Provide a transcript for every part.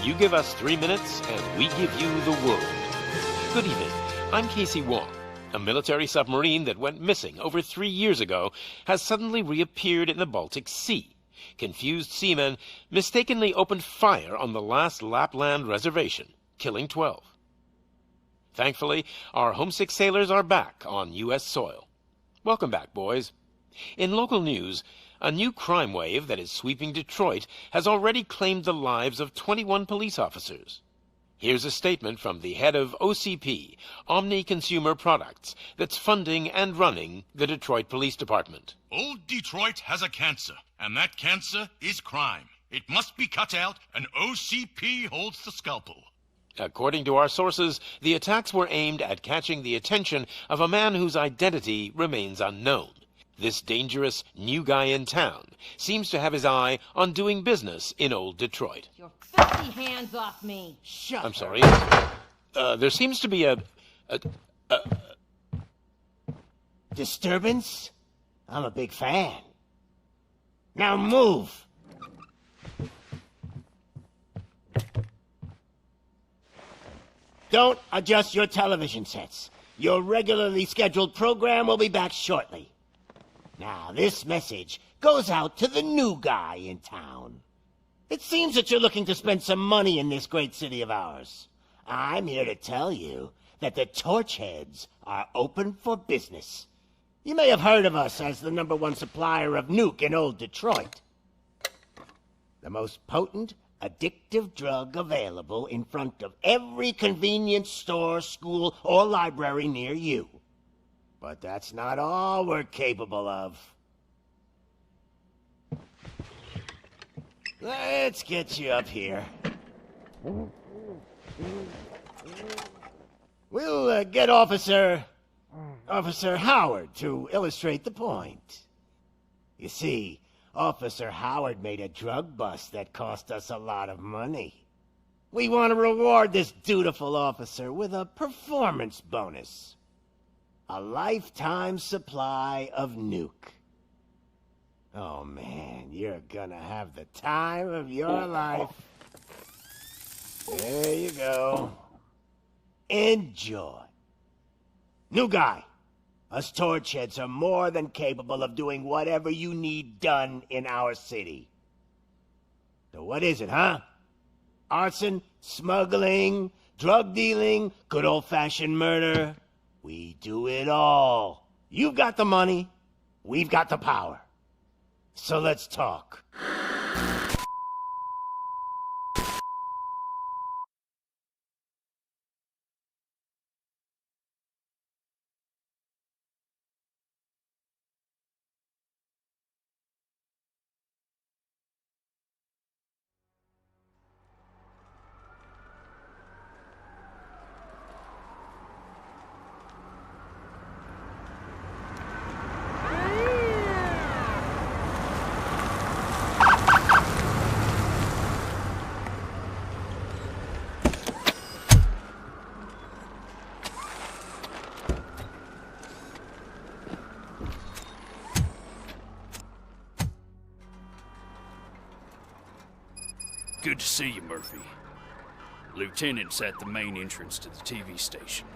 You give us 3 minutes, and we give you the world. Good evening. I'm Casey Wong. A military submarine that went missing over 3 years ago has suddenly reappeared in the Baltic Sea. Confused seamen mistakenly opened fire on the last Lapland reservation, killing 12. Thankfully, our homesick sailors are back on U.S. soil. Welcome back, boys. In local news, a new crime wave that is sweeping Detroit has already claimed the lives of 21 police officers. Here's a statement from the head of OCP, Omni Consumer Products, that's funding and running the Detroit Police Department. Old Detroit has a cancer, and that cancer is crime. It must be cut out, and OCP holds the scalpel. According to our sources, the attacks were aimed at catching the attention of a man whose identity remains unknown. This dangerous new guy in town seems to have his eye on doing business in old Detroit. Your filthy hands off me! Shut I'm sorry. There seems to be a disturbance? I'm a big fan. Now move! Don't adjust your television sets. Your regularly scheduled program will be back shortly. Now, this message goes out to the new guy in town. It seems that you're looking to spend some money in this great city of ours. I'm here to tell you that the Torchheads are open for business. You may have heard of us as the #1 supplier of nuke in old Detroit. The most potent, addictive drug available in front of every convenience store, school, or library near you. But that's not all we're capable of. Let's get you up here. We'll get Officer Howard to illustrate the point. You see, Officer Howard made a drug bust that cost us a lot of money. We want to reward this dutiful officer with a performance bonus. A lifetime supply of nuke. Oh man, you're gonna have the time of your life. There you go. Enjoy. New guy, us Torchheads are more than capable of doing whatever you need done in our city. So what is it, huh? Arson, smuggling, drug dealing, good old-fashioned murder? We do it all. You've got the money, we've got the power. So let's talk. Good to see you, Murphy. Lieutenant's at the main entrance to the TV station.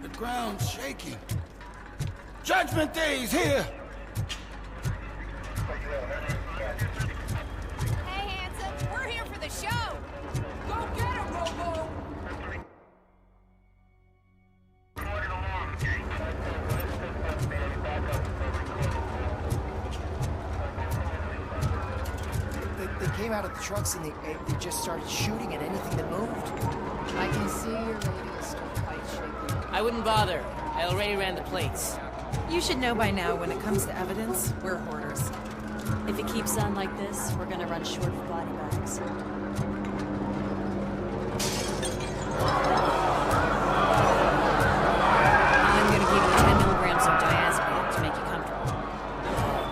The ground's shaking. Judgment Day's here! Out of the trucks and they just started shooting at anything that moved. I can see your radio still quite shaky. I wouldn't bother. I already ran the plates. You should know by now when it comes to evidence, we're hoarders. If it keeps on like this, we're gonna run short of body bags. I'm gonna give you 10 milligrams of diazepam to make you comfortable.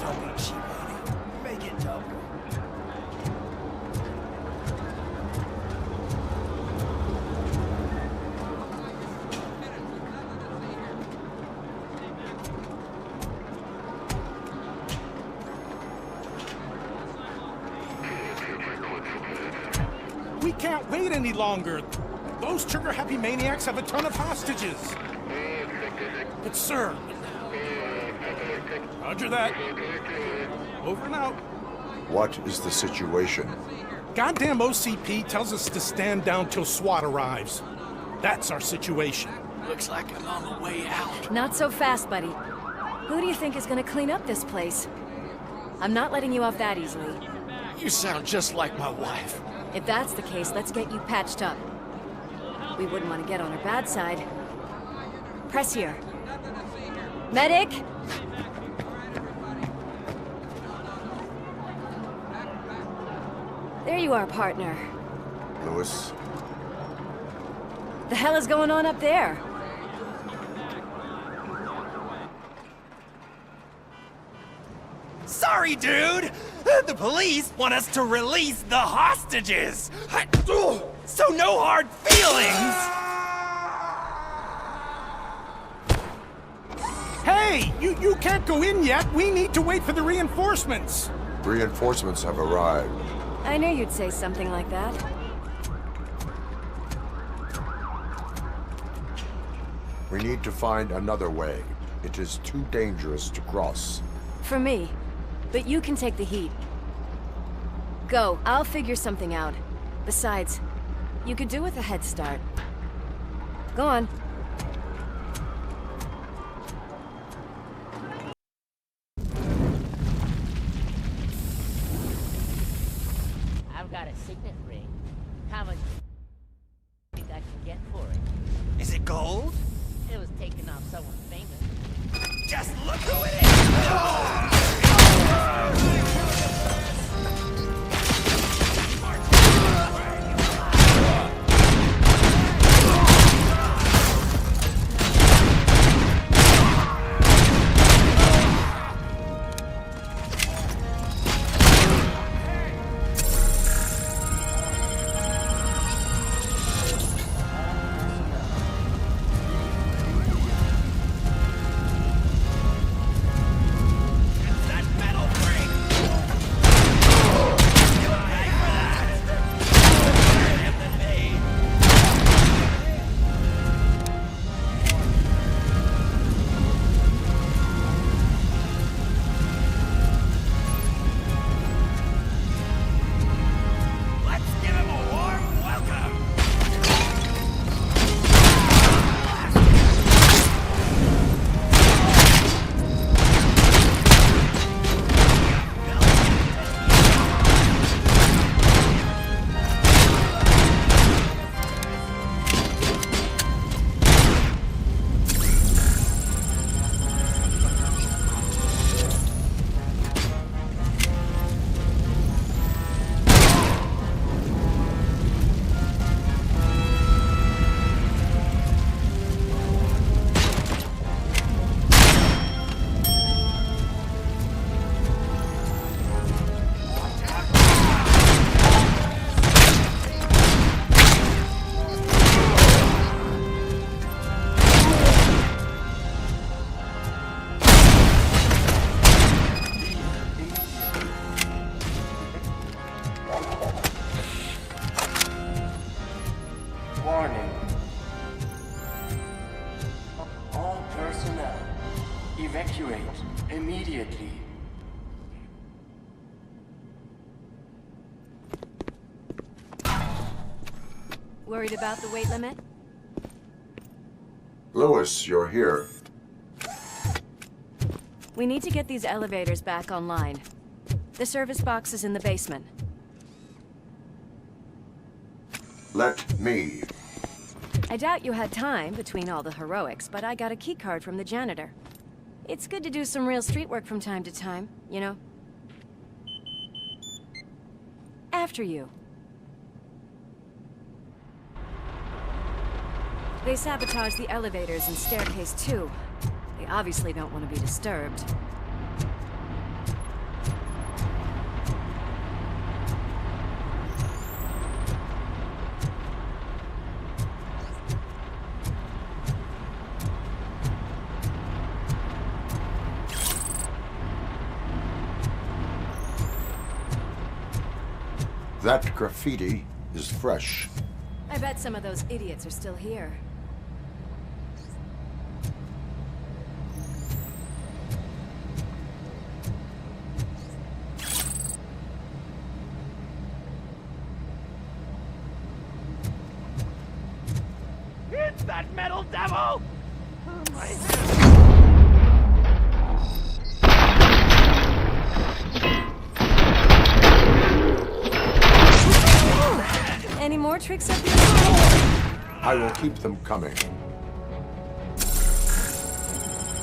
Don't be cheap, honey. Make it double. We can't wait any longer. Those trigger-happy maniacs have a ton of hostages. But sir... Roger that. Over and out. What is the situation? Goddamn OCP tells us to stand down till SWAT arrives. That's our situation. Looks like I'm on the way out. Not so fast, buddy. Who do you think is gonna clean up this place? I'm not letting you off that easily. You sound just like my wife. If that's the case, let's get you patched up. We wouldn't want to get on her bad side. Press here. Medic! There you are, partner. Lewis? The hell is going on up there? Sorry, dude! The police want us to release the hostages! So no hard feelings! Hey! You can't go in yet! We need to wait for the reinforcements! Reinforcements have arrived. I knew you'd say something like that. We need to find another way. It is too dangerous to cross. For me. But you can take the heat. Go, I'll figure something out. Besides, you could do with a head start. Go on. I've got a signet ring. How much do you think I can get for it? Is it gold? It was taken off someone famous. Just look who it is! Warning. All personnel, evacuate immediately. Worried about the weight limit? Lewis, you're here. We need to get these elevators back online. The service box is in the basement. Let me. I doubt you had time between all the heroics, but I got a key card from the janitor. It's good to do some real street work from time to time, you know? After you. They sabotage the elevators and staircase too. They obviously don't want to be disturbed. That graffiti is fresh. I bet some of those idiots are still here. It's that metal devil! Oh, my Any more tricks up your sleeve? I will keep them coming.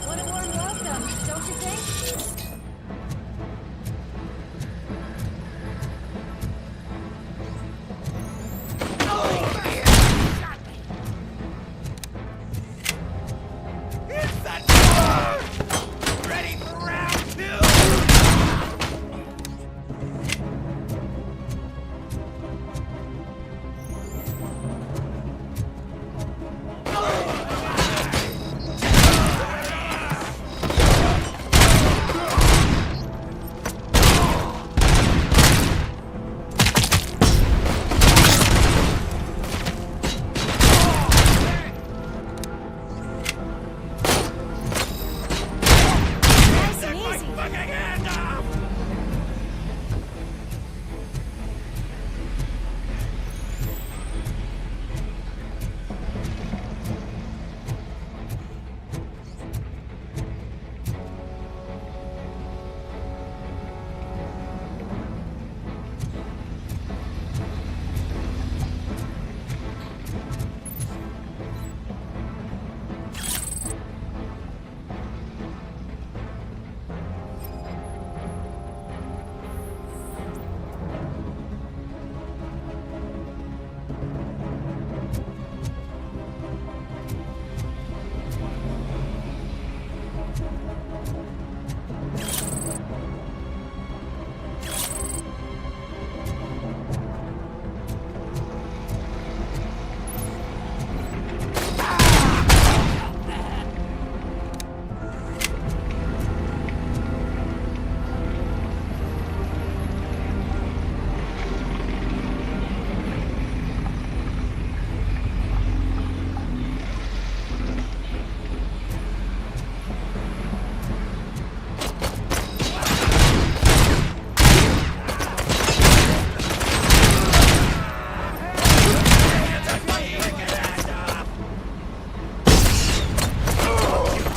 What a warm welcome, don't you think? It's that ready for round two! Nice and easy.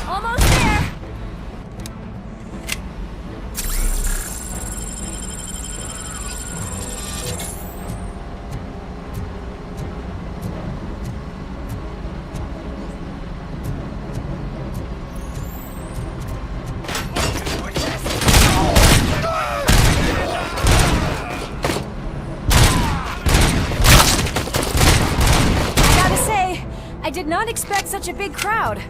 Almost there. I gotta say, I did not expect such a big crowd.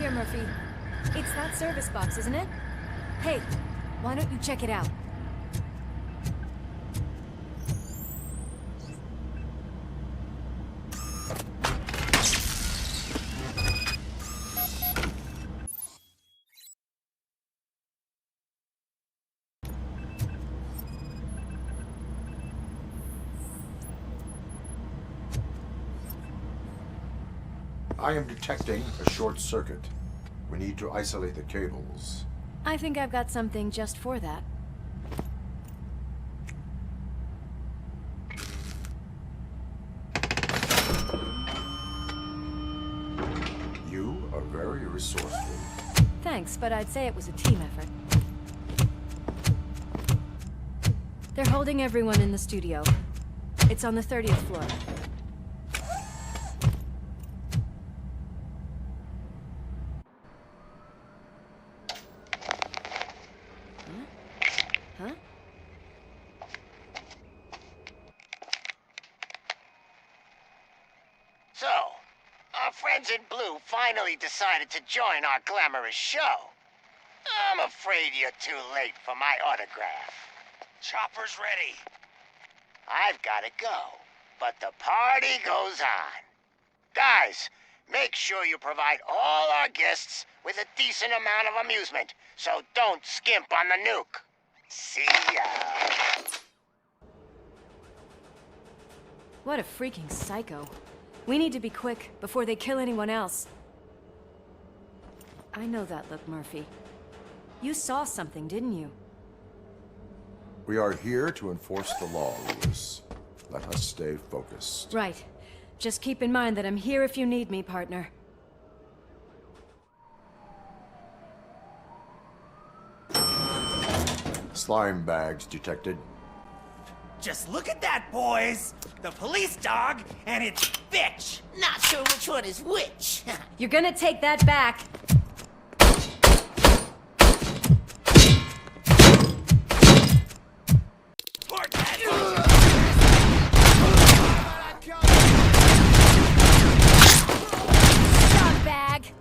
Here, Murphy. It's that service box, isn't it? Hey, why don't you check it out? I am detecting a short circuit. We need to isolate the cables. I think I've got something just for that. You are very resourceful. Thanks, but I'd say it was a team effort. They're holding everyone in the studio. It's on the 30th floor. Huh? So, our friends in blue finally decided to join our glamorous show. I'm afraid you're too late for my autograph. Chopper's ready. I've got to go, but the party goes on. Guys, make sure you provide all our guests with a decent amount of amusement, so don't skimp on the nuke. See ya. What a freaking psycho. We need to be quick before they kill anyone else. I know that look, Murphy. You saw something, didn't you? We are here to enforce the law, Lewis. Let us stay focused. Right. Just keep in mind that I'm here if you need me, partner. Slime bags detected. Just look at that, boys! The police dog and its bitch! Not sure which one is which. You're gonna take that back. Scumbag!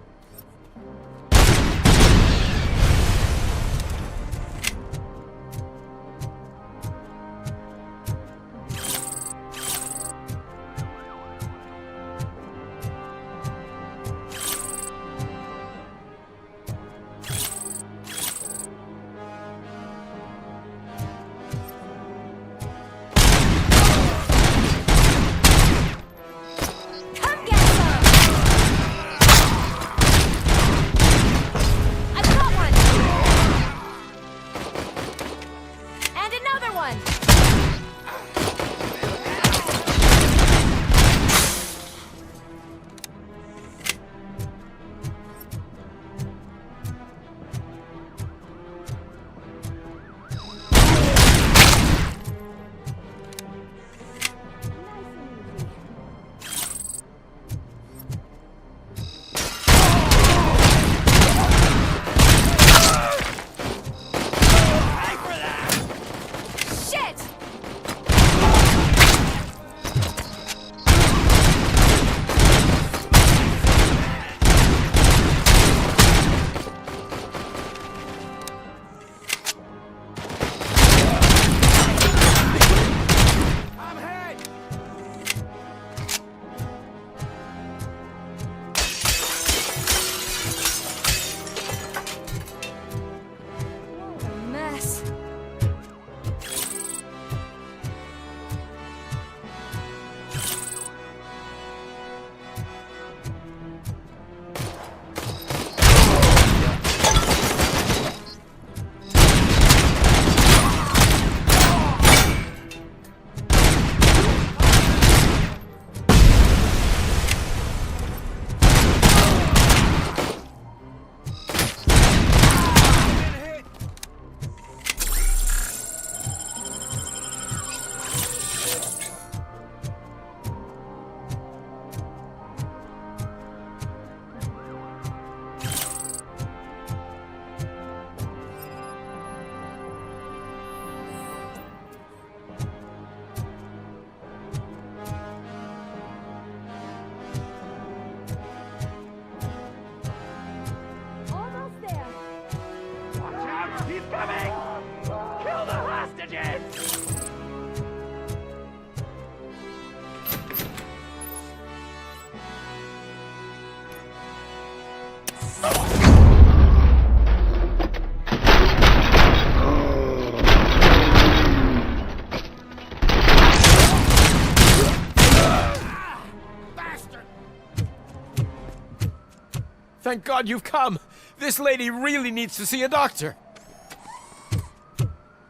Thank God you've come. This lady really needs to see a doctor.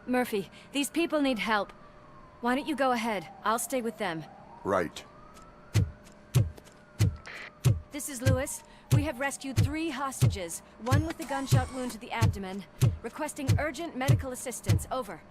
Murphy, these people need help. Why don't you go ahead? I'll stay with them. Right. This is Lewis. We have rescued 3 hostages, one with a gunshot wound to the abdomen. Requesting urgent medical assistance. Over.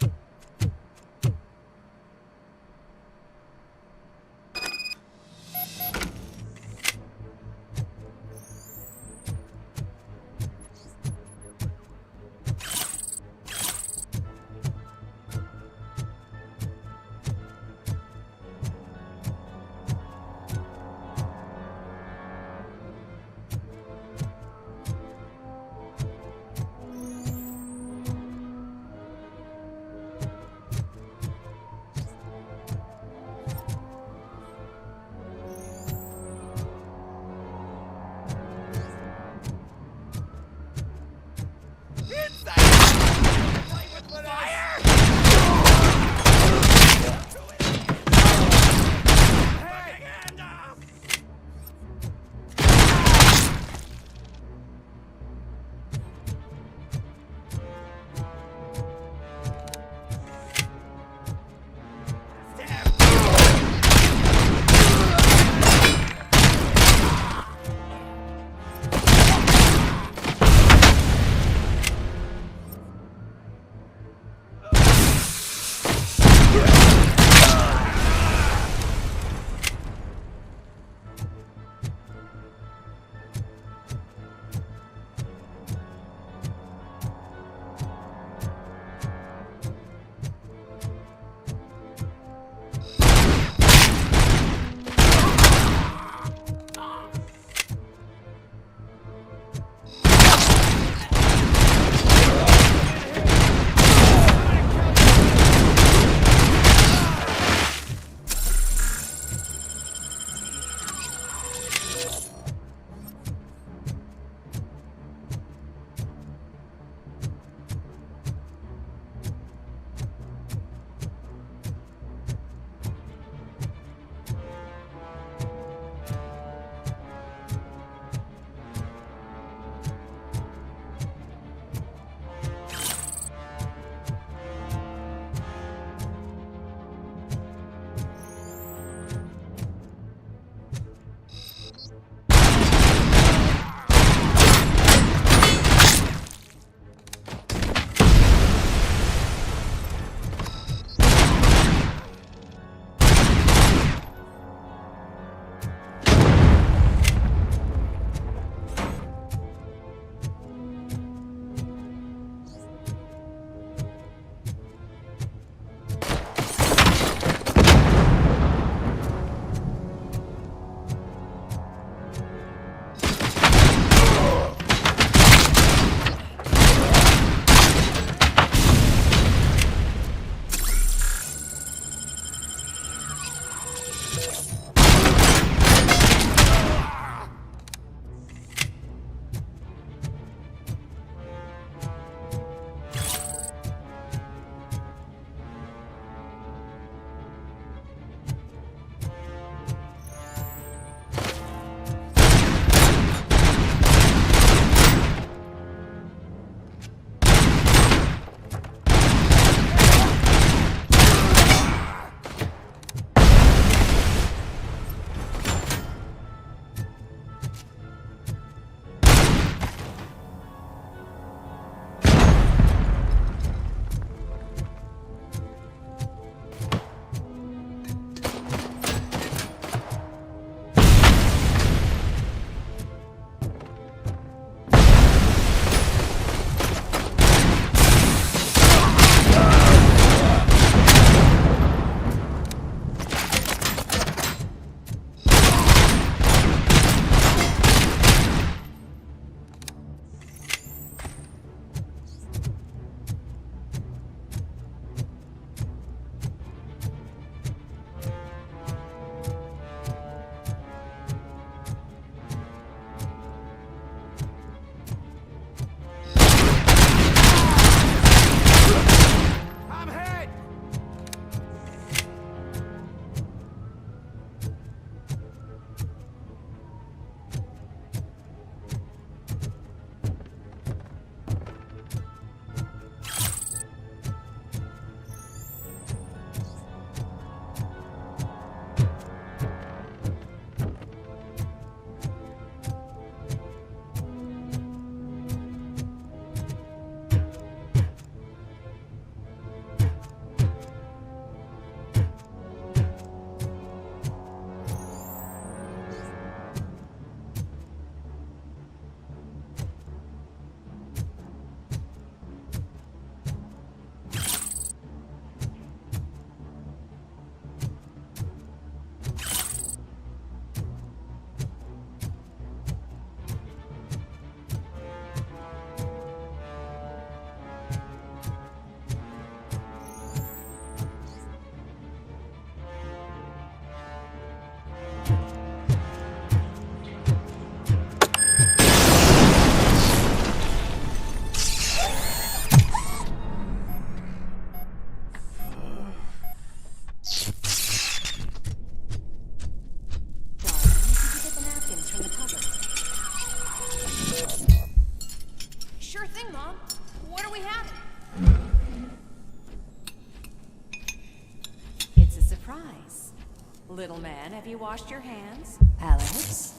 Little man, have you washed your hands? Alex?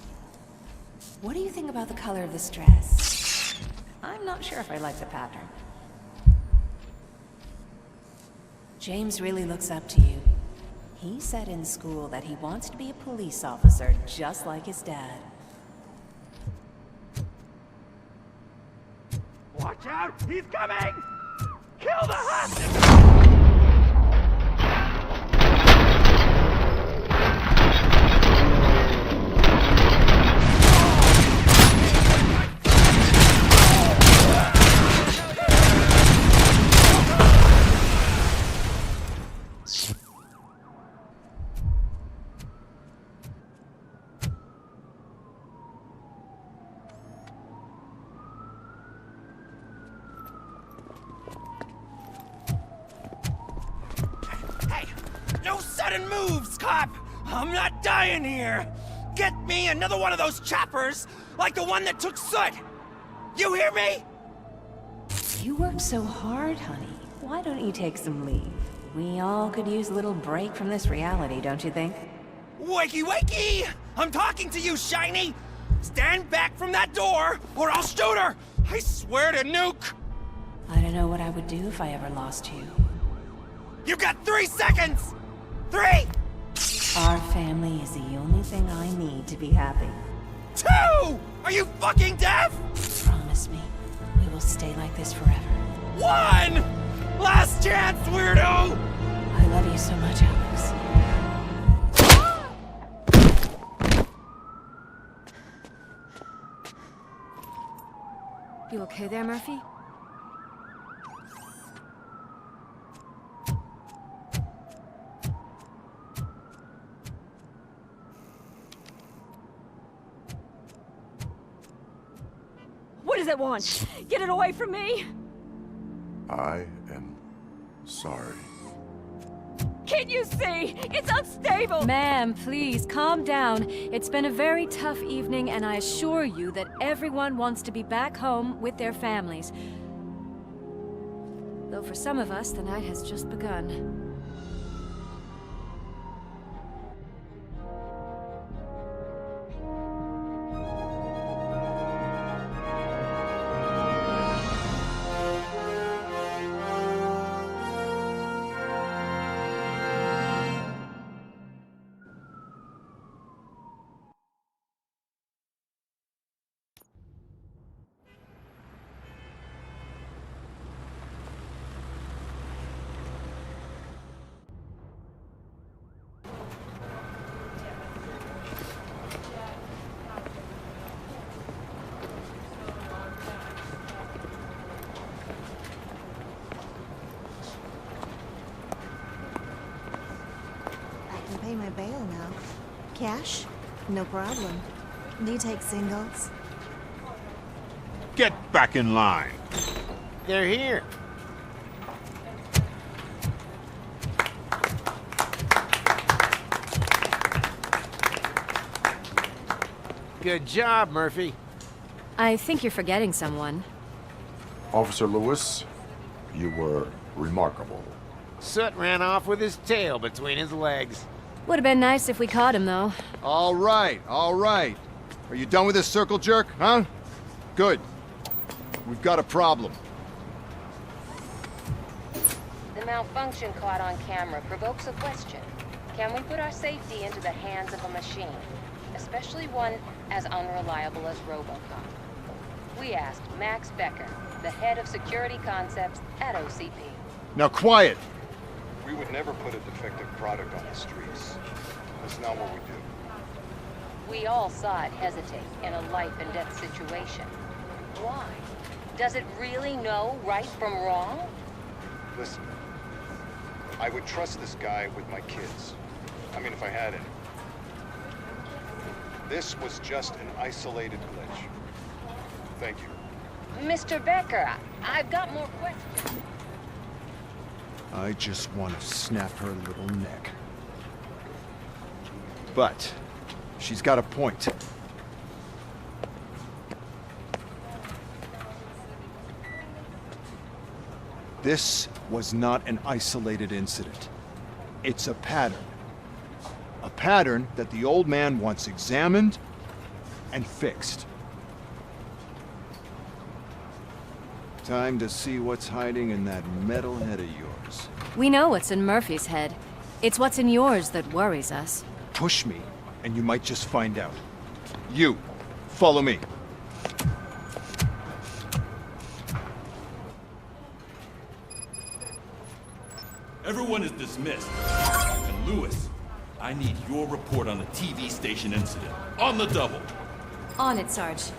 What do you think about the color of this dress? I'm not sure if I like the pattern. James really looks up to you. He said in school that he wants to be a police officer just like his dad. Watch out! He's coming! Kill the hostage! Moves, cop! I'm not dying here! Get me another one of those choppers, like the one that took Soot! You hear me? You work so hard, honey. Why don't you take some leave? We all could use a little break from this reality, don't you think? Wakey wakey! I'm talking to you, Shiny! Stand back from that door, or I'll shoot her! I swear to nuke! I don't know what I would do if I ever lost you. You got 3 seconds! 3! Our family is the only thing I need to be happy. 2! Are you fucking deaf? Promise me, we will stay like this forever. 1! Last chance, weirdo! I love you so much, Alex. You okay there, Murphy? What does it want? Get it away from me! I am sorry. Can't you see? It's unstable! Ma'am, please, calm down. It's been a very tough evening, and I assure you that everyone wants to be back home with their families. Though for some of us, the night has just begun. Pay my bail now. Cash? No problem. Do you take singles? Get back in line. They're here. Good job, Murphy. I think you're forgetting someone. Officer Lewis, you were remarkable. Soot ran off with his tail between his legs. Would have been nice if we caught him, though. All right, all right. Are you done with this circle jerk, huh? Good. We've got a problem. The malfunction caught on camera provokes a question. Can we put our safety into the hands of a machine, especially one as unreliable as Robocop? We asked Max Becker, the head of security concepts at OCP. Now quiet! We would never put a defective product on the streets. That's not what we do. We all saw it hesitate in a life and death situation. Why? Does it really know right from wrong? Listen, I would trust this guy with my kids. I mean, if I had any. This was just an isolated glitch. Thank you. Mr. Becker, I've got more questions. I just want to snap her little neck. But she's got a point. This was not an isolated incident. It's a pattern. A pattern that the old man wants examined and fixed. Time to see what's hiding in that metal head of yours. We know what's in Murphy's head. It's what's in yours that worries us. Push me, and you might just find out. You, follow me. Everyone is dismissed. And Lewis, I need your report on the TV station incident. On the double. On it, Sarge.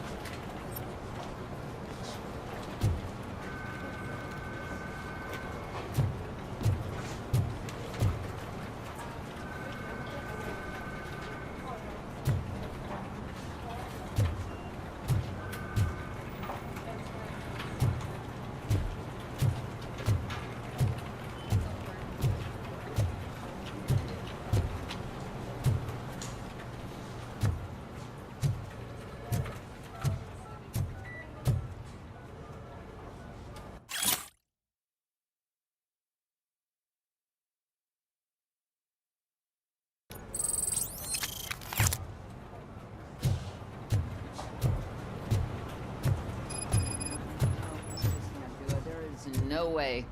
No way.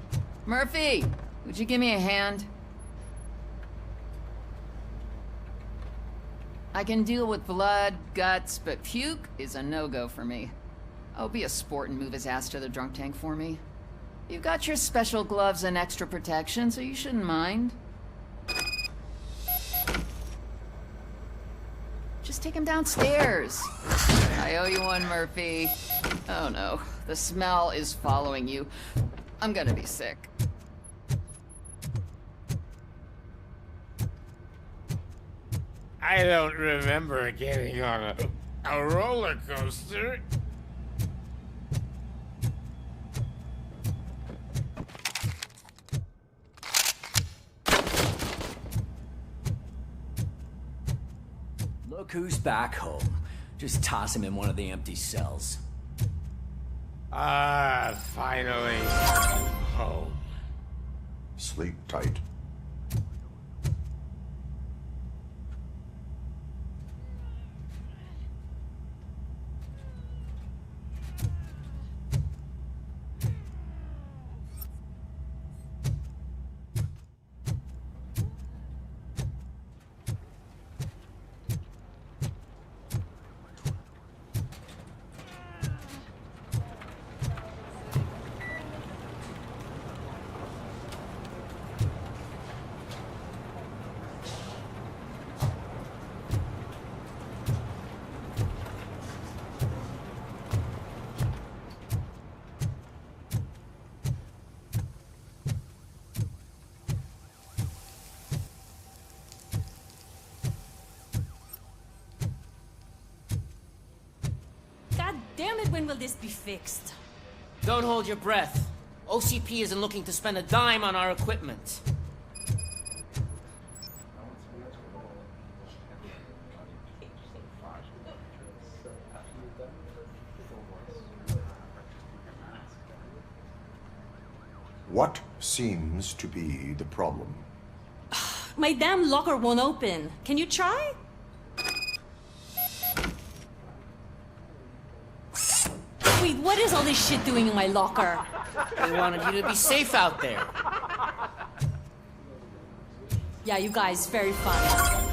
Murphy, would you give me a hand? I can deal with blood, guts, but puke is a no-go for me. Oh, be a sport and move his ass to the drunk tank for me. You've got your special gloves and extra protection, so you shouldn't mind. Just take him downstairs. I owe you one, Murphy. Oh no, the smell is following you. I'm gonna be sick. I don't remember getting on a roller coaster. Look who's back home. Just toss him in one of the empty cells. Ah, finally. Home. Sleep tight. Damn it, when will this be fixed? Don't hold your breath. OCP isn't looking to spend a dime on our equipment. What seems to be the problem? My damn locker won't open. Can you try? Wait, what is all this shit doing in my locker? They wanted you to be safe out there. Yeah, you guys, very fun.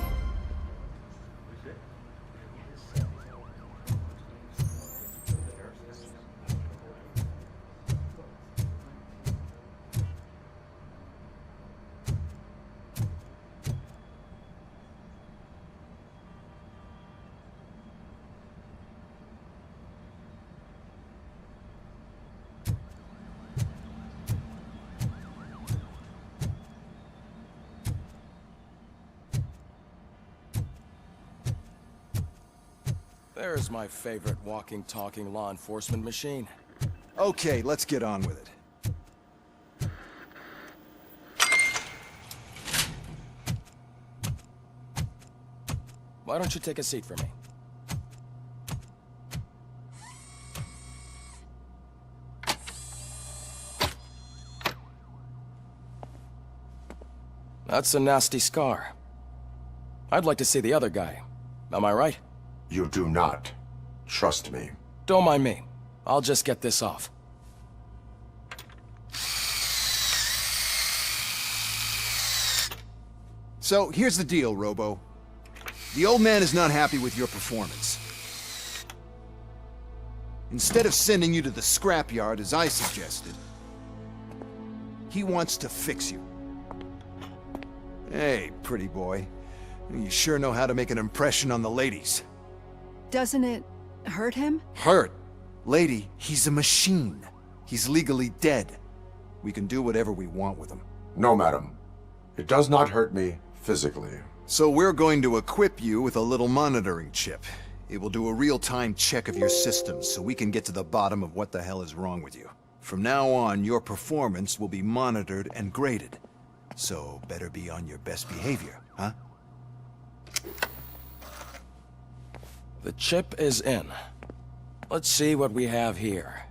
There's my favorite walking, talking law enforcement machine. Okay, let's get on with it. Why don't you take a seat for me? That's a nasty scar. I'd like to see the other guy. Am I right? You do not. Trust me. Don't mind me. I'll just get this off. So, here's the deal, Robo. The old man is not happy with your performance. Instead of sending you to the scrapyard, as I suggested, he wants to fix you. Hey, pretty boy. You sure know how to make an impression on the ladies. Doesn't it hurt him? Hurt? Lady, he's a machine. He's legally dead. We can do whatever we want with him. No, madam. It does not hurt me physically. So we're going to equip you with a little monitoring chip. It will do a real-time check of your systems so we can get to the bottom of what the hell is wrong with you. From now on, your performance will be monitored and graded. So better be on your best behavior, huh? The chip is in. Let's see what we have here.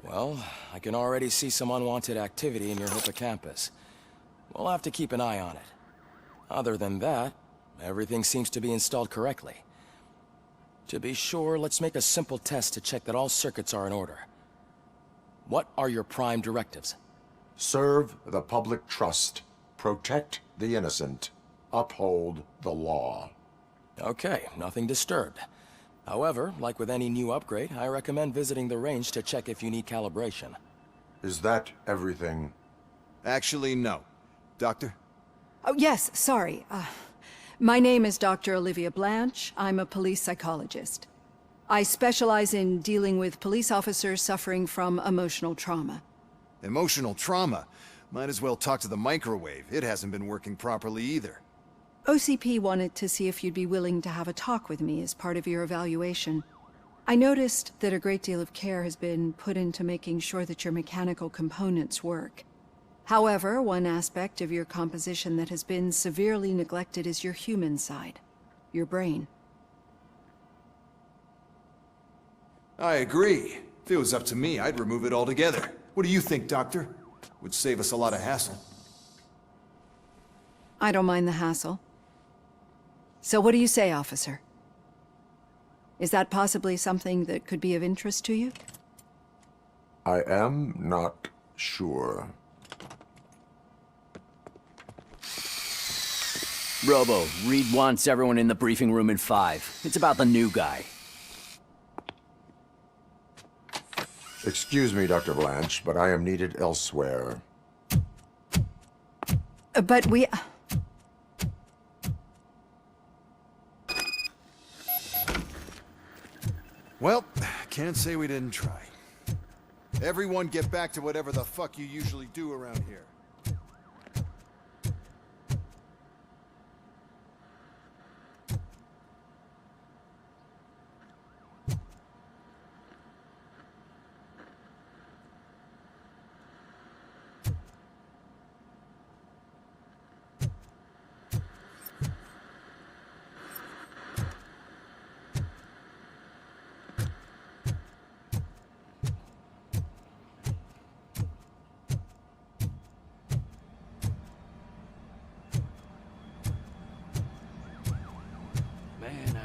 Well, I can already see some unwanted activity in your hippocampus. We'll have to keep an eye on it. Other than that, everything seems to be installed correctly. To be sure, let's make a simple test to check that all circuits are in order. What are your prime directives? Serve the public trust. Protect the innocent. Uphold the law. Okay, nothing disturbed. However, like with any new upgrade, I recommend visiting the range to check if you need calibration. Is that everything? Actually, no. Doctor? Oh, yes, sorry. My name is Dr. Olivia Blanche. I'm a police psychologist. I specialize in dealing with police officers suffering from emotional trauma. Emotional trauma? Might as well talk to the microwave. It hasn't been working properly either. OCP wanted to see if you'd be willing to have a talk with me as part of your evaluation. I noticed that a great deal of care has been put into making sure that your mechanical components work. However, one aspect of your composition that has been severely neglected is your human side, your brain. I agree. If it was up to me, I'd remove it altogether. What do you think, Doctor? Would save us a lot of hassle. I don't mind the hassle. So what do you say, officer? Is that possibly something that could be of interest to you? I am not sure. Robo, Reed wants everyone in the briefing room in 5. It's about the new guy. Excuse me, Dr. Blanche, but I am needed elsewhere. But we... Well, can't say we didn't try. Everyone get back to whatever the fuck you usually do around here.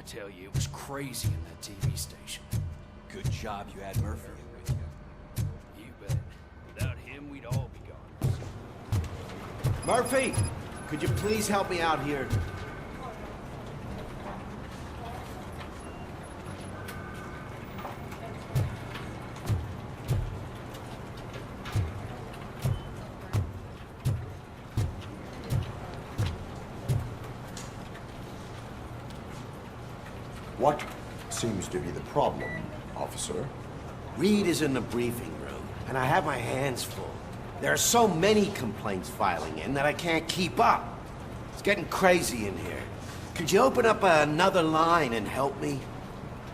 I tell you, it was crazy in that TV station. Good job you had Murphy with you. You bet. Without him, we'd all be gone. Murphy, could you please help me out here? What seems to be the problem, officer? Reed is in the briefing room, and I have my hands full. There are so many complaints filing in that I can't keep up. It's getting crazy in here. Could you open up another line and help me?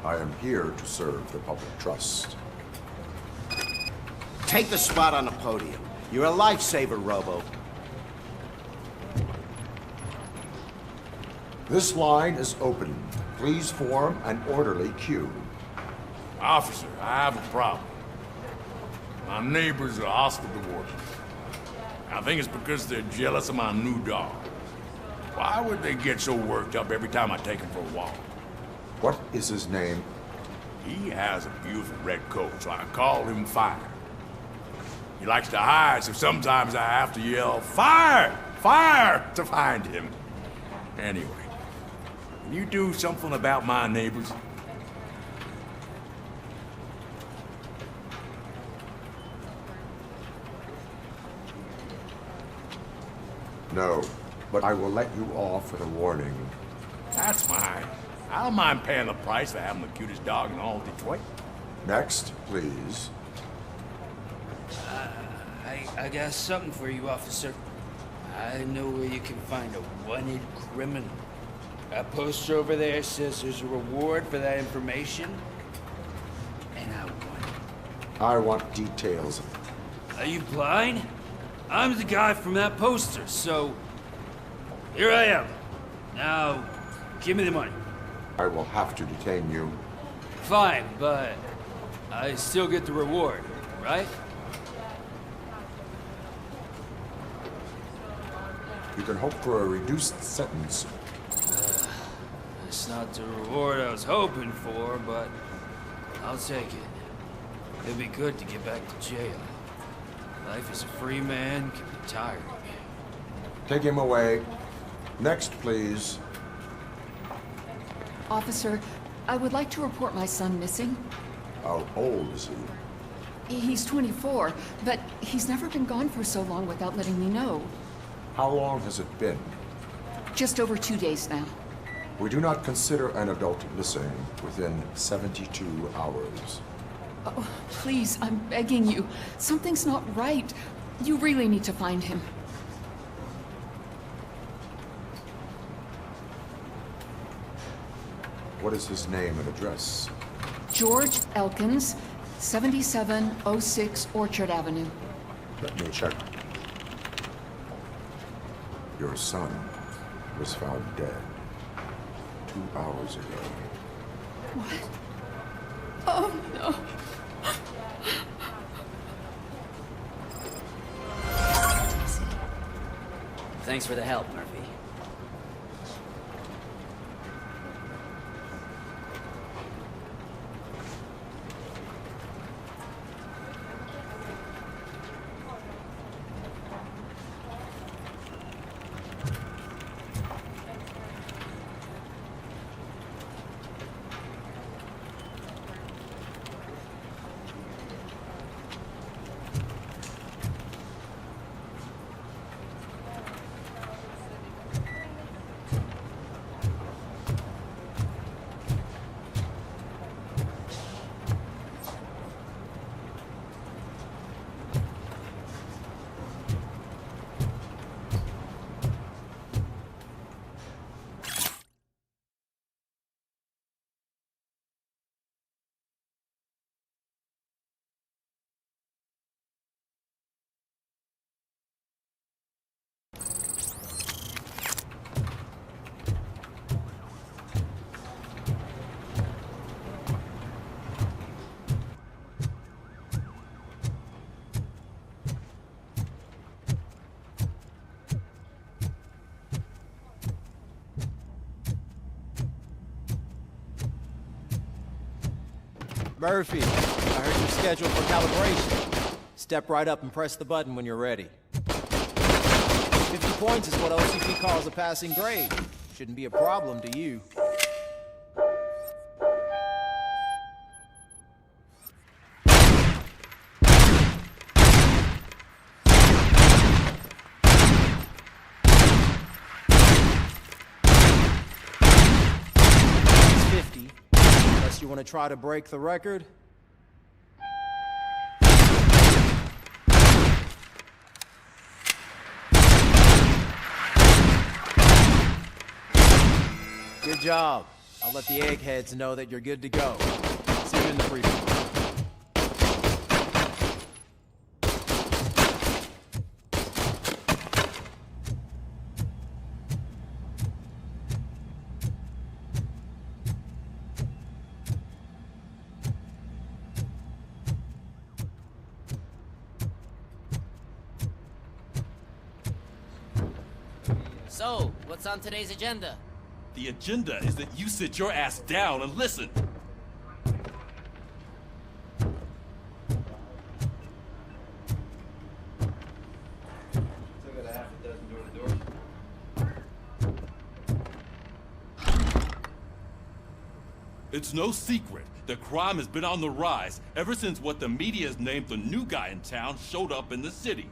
I am here to serve the public trust. Take the spot on the podium. You're a lifesaver, Robo. This line is open. Please form an orderly queue. Officer, I have a problem. My neighbors are hostile towards me. I think it's because they're jealous of my new dog. Why would they get so worked up every time I take him for a walk? What is his name? He has a beautiful red coat, so I call him Fire. He likes to hide, so sometimes I have to yell, "Fire! Fire!" to find him. Anyway, can you do something about my neighbors? No, but I will let you off with a warning. That's fine. I don't mind paying the price for having the cutest dog in all Detroit. Next, please. I got something for you, officer. I know where you can find a wanted criminal. That poster over there says there's a reward for that information, and I want it. I want details. Are you blind? I'm the guy from that poster, so here I am. Now, give me the money. I will have to detain you. Fine, but I still get the reward, right? You can hope for a reduced sentence. It's not the reward I was hoping for, but I'll take it. It'd be good to get back to jail. Life as a free man can be tiring. Take him away. Next, please. Officer, I would like to report my son missing. How old is he? He's 24, but he's never been gone for so long without letting me know. How long has it been? Just over 2 days now. We do not consider an adult missing within 72 hours. Oh, please, I'm begging you. Something's not right. You really need to find him. What is his name and address? George Elkins, 7706 Orchard Avenue. Let me check. Your son was found dead 2 hours ago. What? Oh, no. Thanks for the help, Murphy. Murphy, I heard you're scheduled for calibration. Step right up and press the button when you're ready. 50 points is what OCP calls a passing grade. Shouldn't be a problem to you. Unless you want to try to break the record. Good job. I'll let the eggheads know that you're good to go. See you in the briefing room. So, what's on today's agenda? The agenda is that you sit your ass down and listen. It's no secret that crime has been on the rise ever since what the media has named the new guy in town showed up in the city.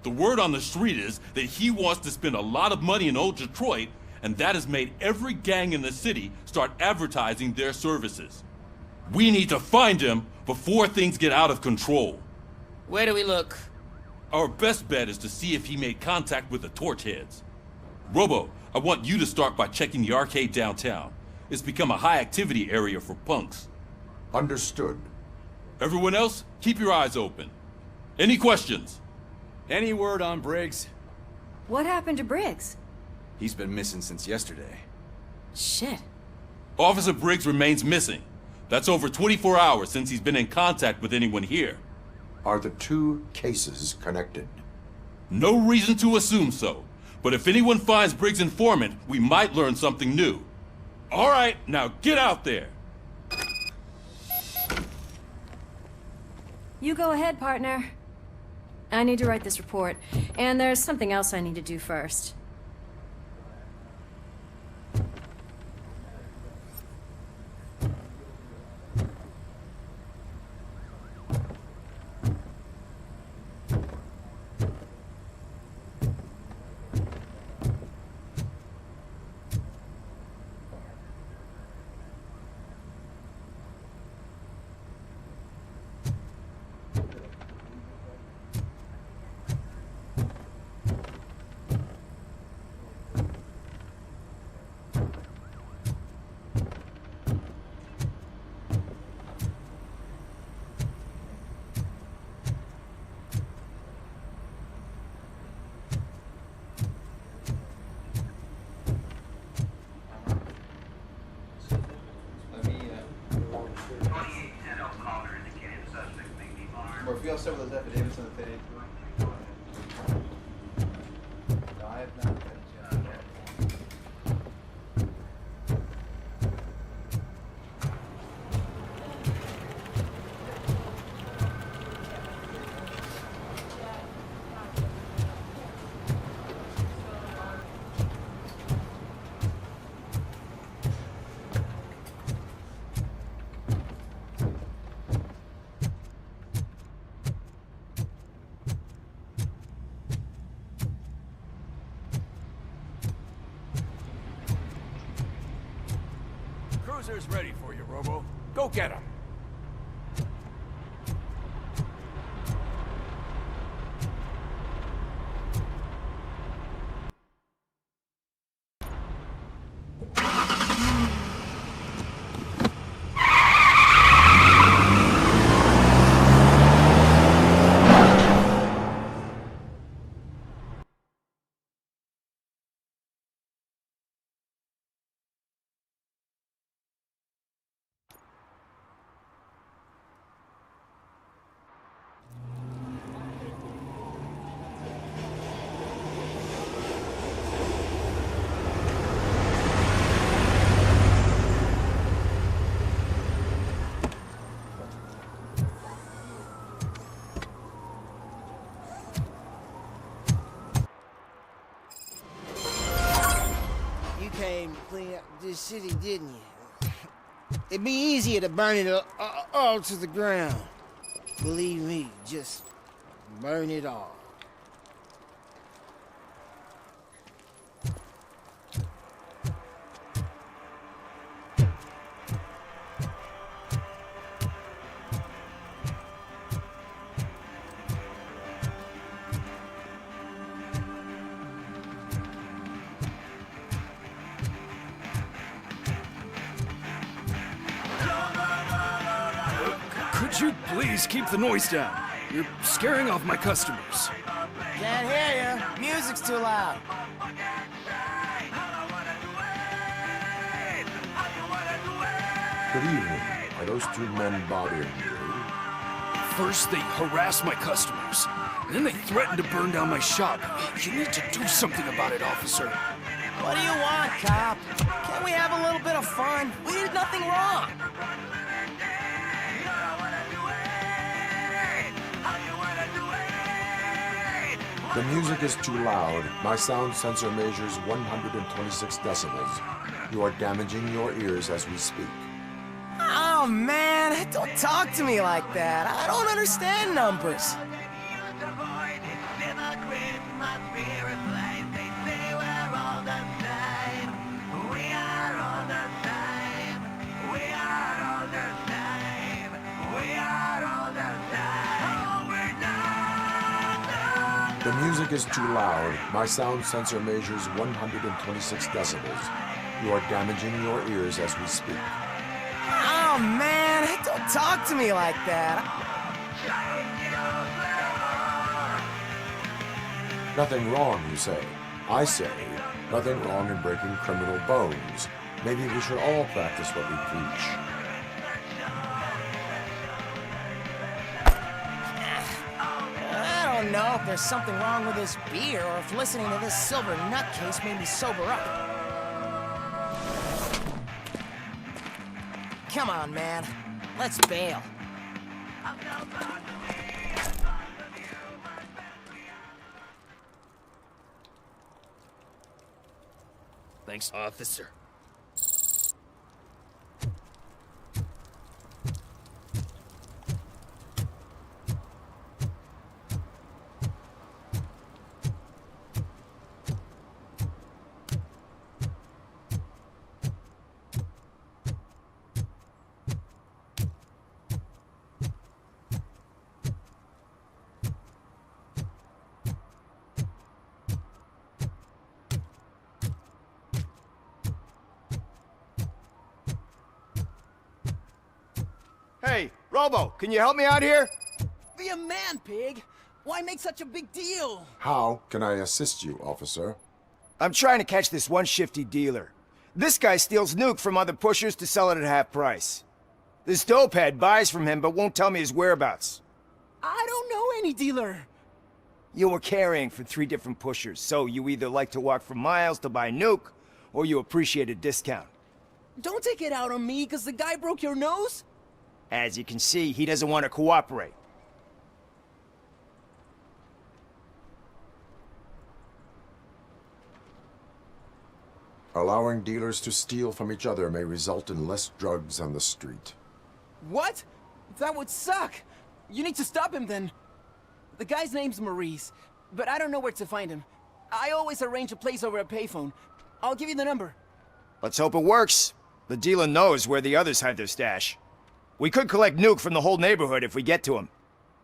The word on the street is that he wants to spend a lot of money in old Detroit, and that has made every gang in the city start advertising their services. We need to find him before things get out of control. Where do we look? Our best bet is to see if he made contact with the torch heads. Robo, I want you to start by checking the arcade downtown. It's become a high-activity area for punks. Understood. Everyone else, keep your eyes open. Any questions? Any word on Briggs? What happened to Briggs? He's been missing since yesterday. Shit. Officer Briggs remains missing. That's over 24 hours since he's been in contact with anyone here. Are the two cases connected? No reason to assume so. But if anyone finds Briggs' informant, we might learn something new. All right, now get out there. You go ahead, partner. I need to write this report, and there's something else I need to do first. Murphy, I'll start with those affidavits on the page. No, I have not. Cruiser's ready for you, Robo. Go get him. this city, didn't you? It'd be easier to burn it all to the ground. Believe me, just burn it all. Could you please keep the noise down? You're scaring off my customers. Can't hear you. Music's too loud. Good evening. Are those two men bothering you? First, they harass my customers. Then they threaten to burn down my shop. You need to do something about it, officer. What do you want, cop? Can't we have a little bit of fun? We did nothing wrong. The music is too loud. My sound sensor measures 126 decibels. You are damaging your ears as we speak. Oh, man, don't talk to me like that. I don't understand numbers. The music is too loud. My sound sensor measures 126 decibels. You are damaging your ears as we speak. Oh, man, don't talk to me like that. Nothing wrong, you say. I say, nothing wrong in breaking criminal bones. Maybe we should all practice what we preach. I don't know if there's something wrong with this beer or if listening to this silver nutcase made me sober up. Come on, man. Let's bail. Thanks, officer. Hey, Robo, can you help me out here? Be a man, pig. Why make such a big deal? How can I assist you, officer? I'm trying to catch this one shifty dealer. This guy steals nuke from other pushers to sell it at half price. This dopehead buys from him but won't tell me his whereabouts. I don't know any dealer. You were carrying for 3 different pushers, so you either like to walk for miles to buy nuke, or you appreciate a discount. Don't take it out on me, because the guy broke your nose? As you can see, he doesn't want to cooperate. Allowing dealers to steal from each other may result in less drugs on the street. What? That would suck. You need to stop him then. The guy's name's Maurice, but I don't know where to find him. I always arrange a place over a payphone. I'll give you the number. Let's hope it works. The dealer knows where the others hide their stash. We could collect nuke from the whole neighborhood if we get to him.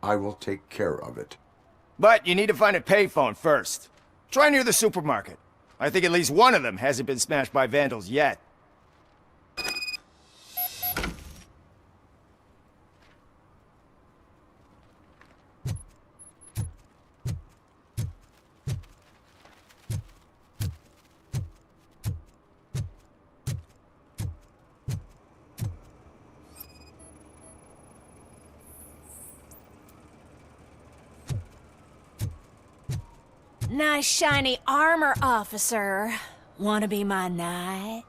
I will take care of it. But you need to find a payphone first. Try near the supermarket. I think at least one of them hasn't been smashed by vandals yet. Nice shiny armor, officer. Wanna be my knight?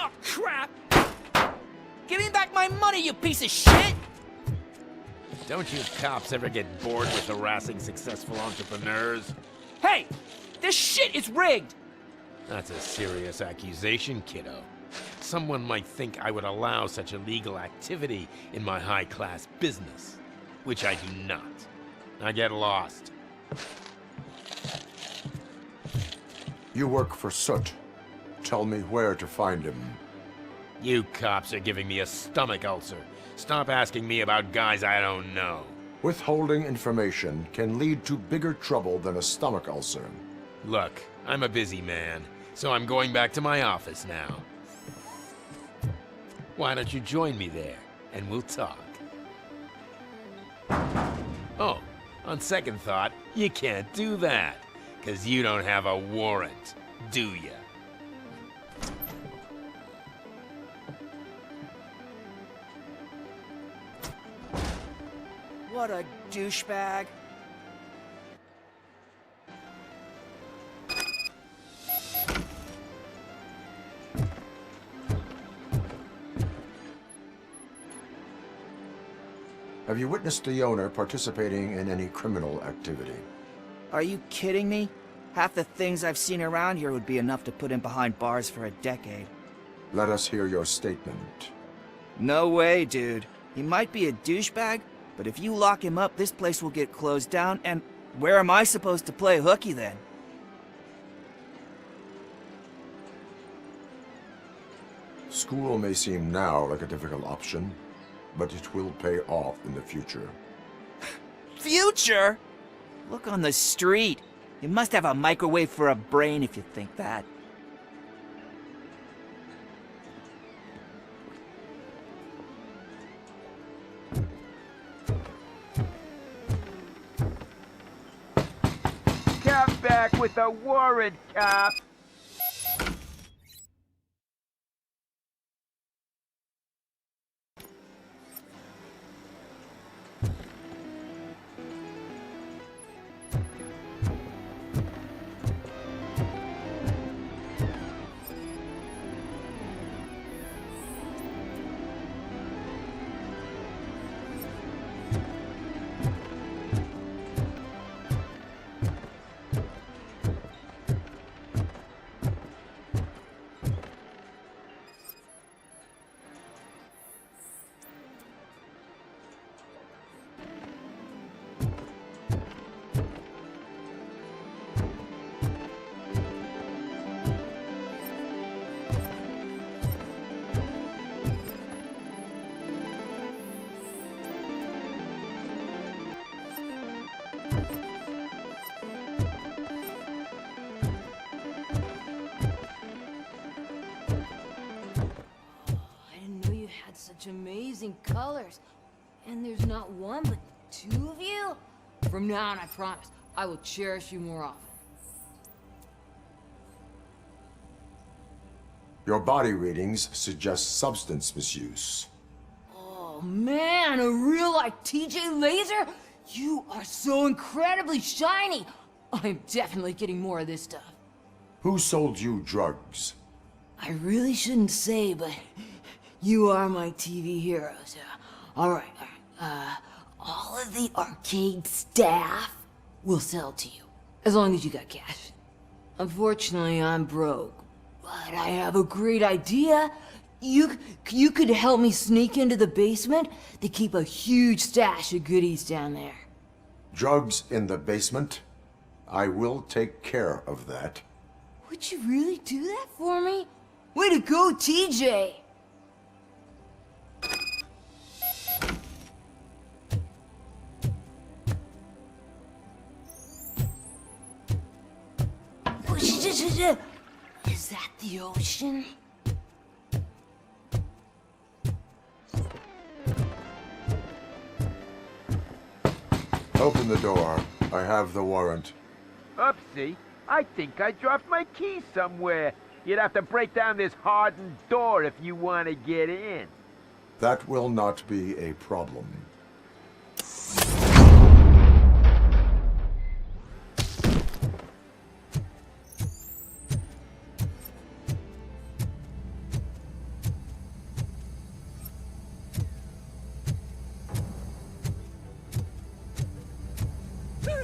Oh, crap! Give me back my money, you piece of shit! Don't you cops ever get bored with harassing successful entrepreneurs? Hey! This shit is rigged! That's a serious accusation, kiddo. Someone might think I would allow such illegal activity in my high-class business, which I do not. I get lost. You work for Soot. Tell me where to find him. You cops are giving me a stomach ulcer. Stop asking me about guys I don't know. Withholding information can lead to bigger trouble than a stomach ulcer. Look, I'm a busy man, so I'm going back to my office now. Why don't you join me there, and we'll talk. Oh, on second thought, you can't do that, 'cause you don't have a warrant, do ya? What a douchebag. Have you witnessed the owner participating in any criminal activity? Are you kidding me? Half the things I've seen around here would be enough to put him behind bars for a decade. Let us hear your statement. No way, dude. He might be a douchebag, but if you lock him up, this place will get closed down, and where am I supposed to play hooky then? School may seem now like a difficult option, but it will pay off in the future. Future? Look on the street. You must have a microwave for a brain if you think that. Come back with a warrant, cop! Such amazing colors. And there's not one, but two of you? From now on, I promise, I will cherish you more often. Your body readings suggest substance misuse. Oh man, a real like TJ Laser? You are so incredibly shiny. I'm definitely getting more of this stuff. Who sold you drugs? I really shouldn't say, but you are my TV heroes. All right. All of the arcade staff will sell to you, as long as you got cash. Unfortunately, I'm broke, but I have a great idea. You could help me sneak into the basement. They keep a huge stash of goodies down there. Drugs in the basement? I will take care of that. Would you really do that for me? Way to go, TJ! Is that the ocean? Open the door. I have the warrant. Oopsie, I think I dropped my keys somewhere. You'd have to break down this hardened door if you want to get in. That will not be a problem.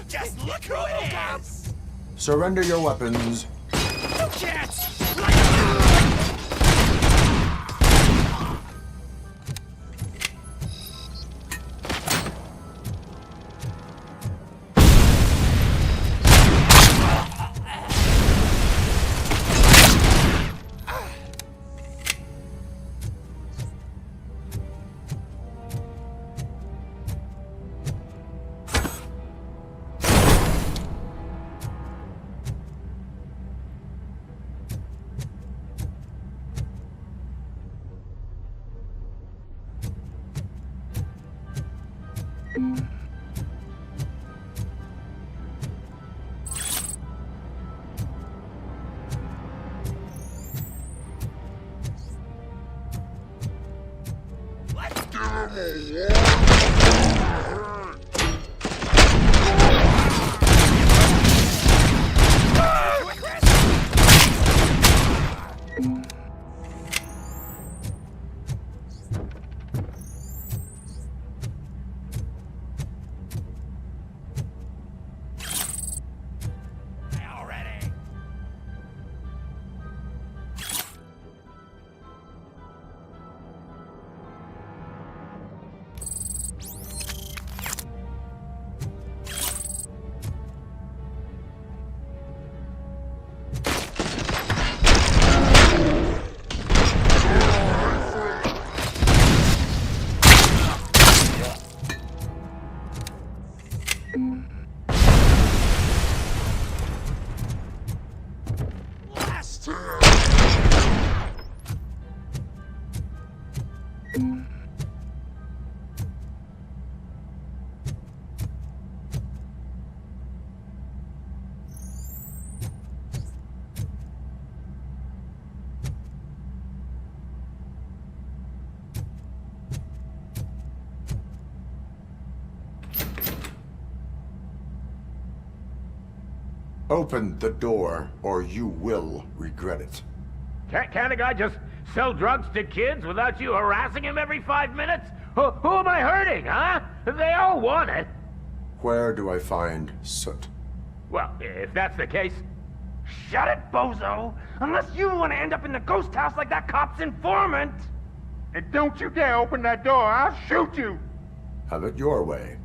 Just look who it is! Surrender your weapons. You can't! Open the door, or you will regret it. Can't a guy just sell drugs to kids without you harassing him every 5 minutes? Who am I hurting, huh? They all want it. Where do I find Soot? Well, if that's the case... Shut it, bozo! Unless you want to end up in the ghost house like that cop's informant! And don't you dare open that door, I'll shoot you! Have it your way.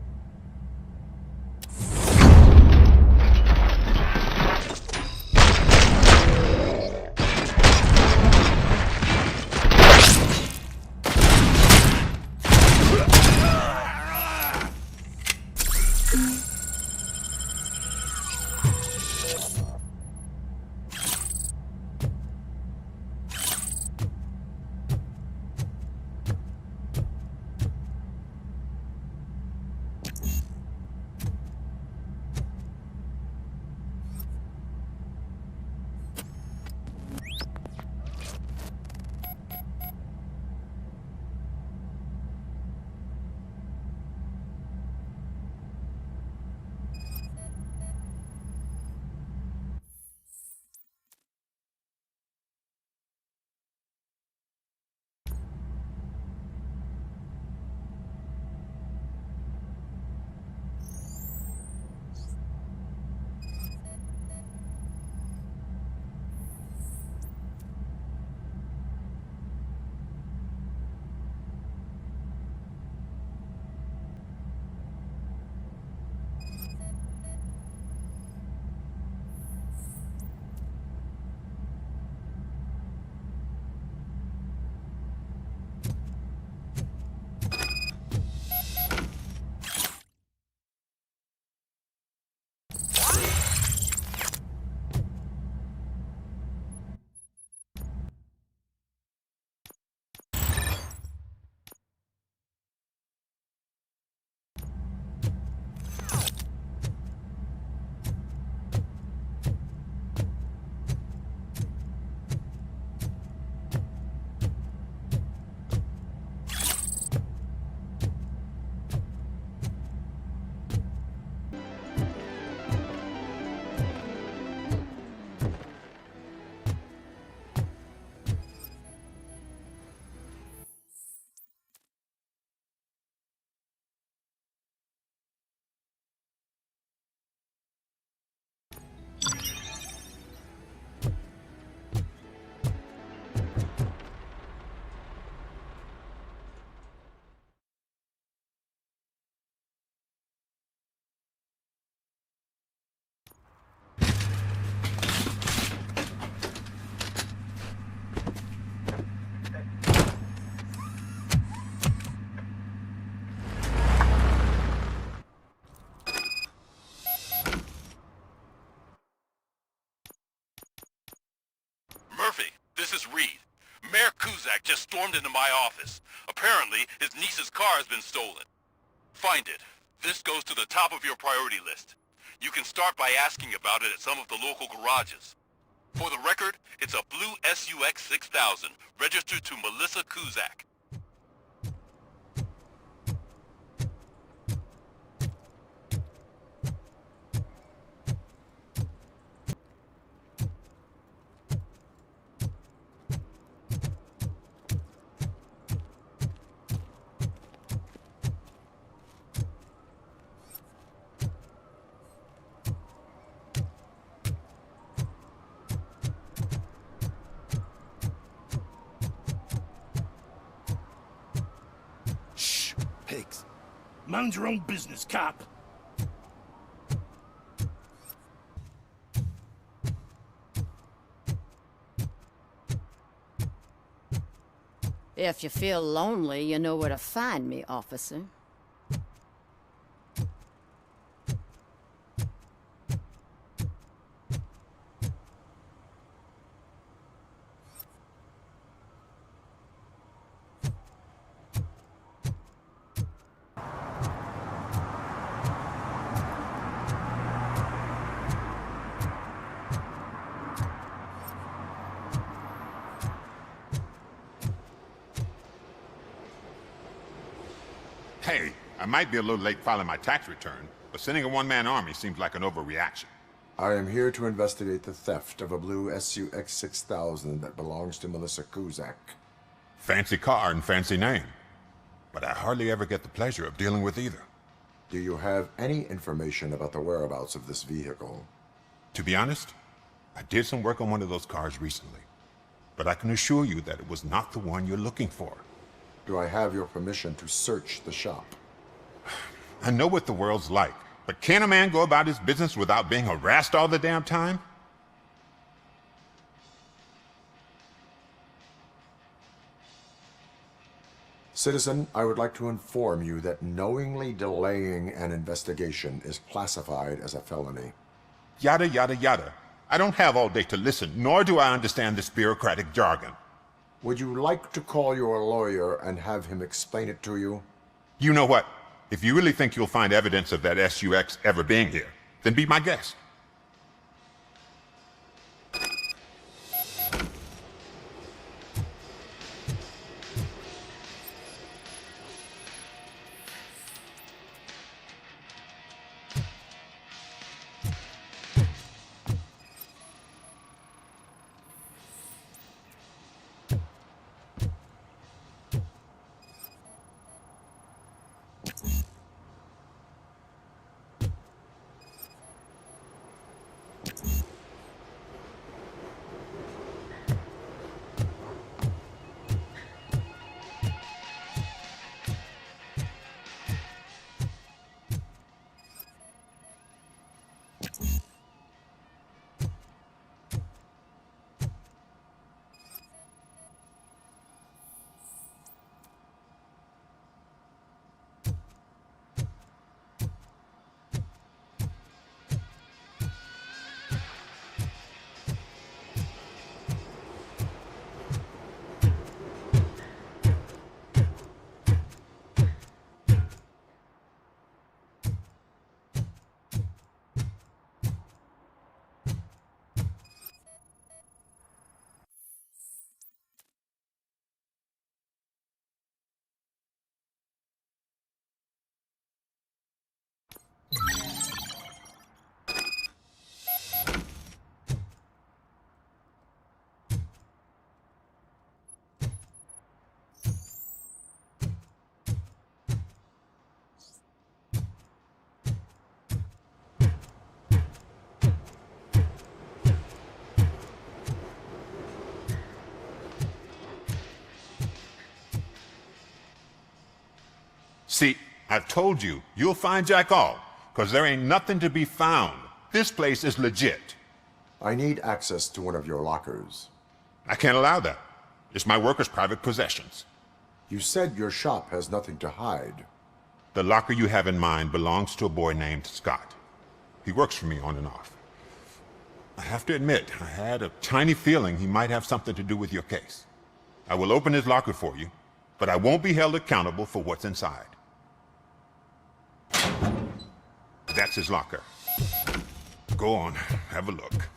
is Reed. Mayor Kuzak just stormed into my office. Apparently, his niece's car has been stolen. Find it. This goes to the top of your priority list. You can start by asking about it at some of the local garages. For the record, it's a blue SUX 6000, registered to Melissa Kuzak. Pigs. Mind your own business, cop. If you feel lonely, you know where to find me, officer. Hey, I might be a little late filing my tax return, but sending a one-man army seems like an overreaction. I am here to investigate the theft of a blue SUX 6000 that belongs to Melissa Kuzak. Fancy car and fancy name. But I hardly ever get the pleasure of dealing with either. Do you have any information about the whereabouts of this vehicle? To be honest, I did some work on one of those cars recently. But I can assure you that it was not the one you're looking for. Do I have your permission to search the shop? I know what the world's like, but can a man go about his business without being harassed all the damn time? Citizen, I would like to inform you that knowingly delaying an investigation is classified as a felony. Yada, yada, yada. I don't have all day to listen, nor do I understand this bureaucratic jargon. Would you like to call your lawyer and have him explain it to you? You know what? If you really think you'll find evidence of that SUX ever being here, then be my guest. See, I told you, you'll find Jack all, because there ain't nothing to be found. This place is legit. I need access to one of your lockers. I can't allow that. It's my workers' private possessions. You said your shop has nothing to hide. The locker you have in mind belongs to a boy named Scott. He works for me on and off. I have to admit, I had a tiny feeling he might have something to do with your case. I will open his locker for you, but I won't be held accountable for what's inside. That's his locker. Go on, have a look.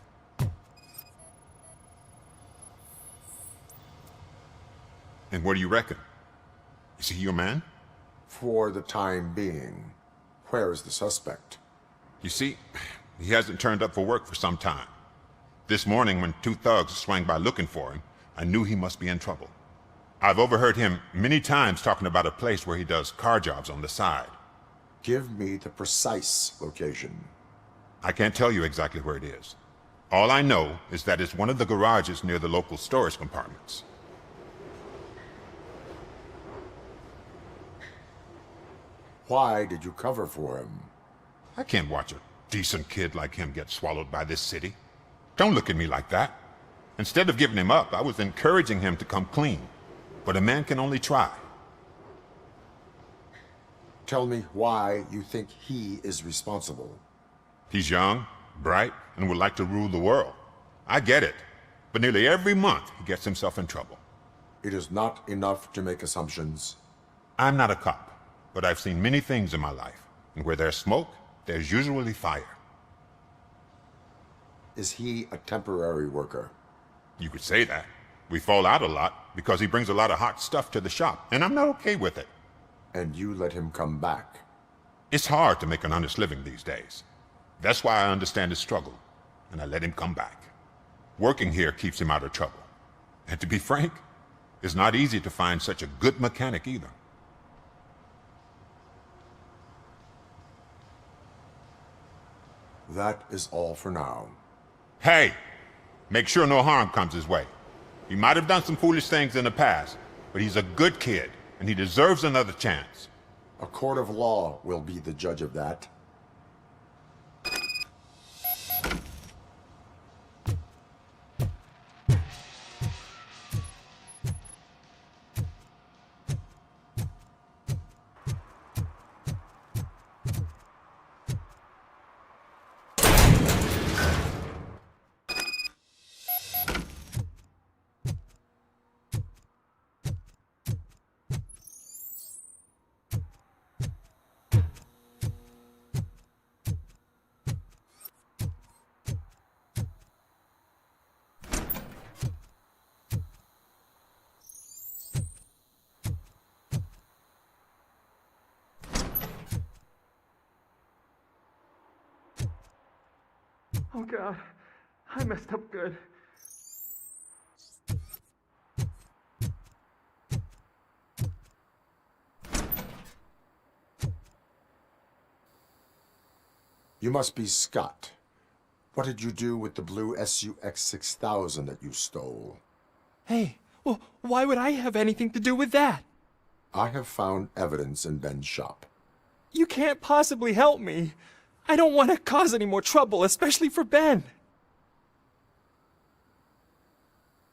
And what do you reckon? Is he your man? For the time being. Where is the suspect? You see, he hasn't turned up for work for some time. This morning, when two thugs swang by looking for him, I knew he must be in trouble. I've overheard him many times talking about a place where he does car jobs on the side. Give me the precise location. I can't tell you exactly where it is. All I know is that it's one of the garages near the local storage compartments. Why did you cover for him? I can't watch a decent kid like him get swallowed by this city. Don't look at me like that. Instead of giving him up, I was encouraging him to come clean. But a man can only try. Tell me why you think he is responsible. He's young, bright, and would like to rule the world. I get it. But nearly every month, he gets himself in trouble. It is not enough to make assumptions. I'm not a cop, but I've seen many things in my life. And where there's smoke, there's usually fire. Is he a temporary worker? You could say that. We fall out a lot because he brings a lot of hot stuff to the shop, and I'm not okay with it. And you let him come back? It's hard to make an honest living these days. That's why I understand his struggle, and I let him come back. Working here keeps him out of trouble. And to be frank, it's not easy to find such a good mechanic either. That is all for now. Hey! Make sure no harm comes his way. He might have done some foolish things in the past, but he's a good kid, and he deserves another chance. A court of law will be the judge of that. Oh God, I messed up good. You must be Scott. What did you do with the blue SUX 6000 that you stole? Hey, well, why would I have anything to do with that? I have found evidence in Ben's shop. You can't possibly help me. I don't want to cause any more trouble, especially for Ben.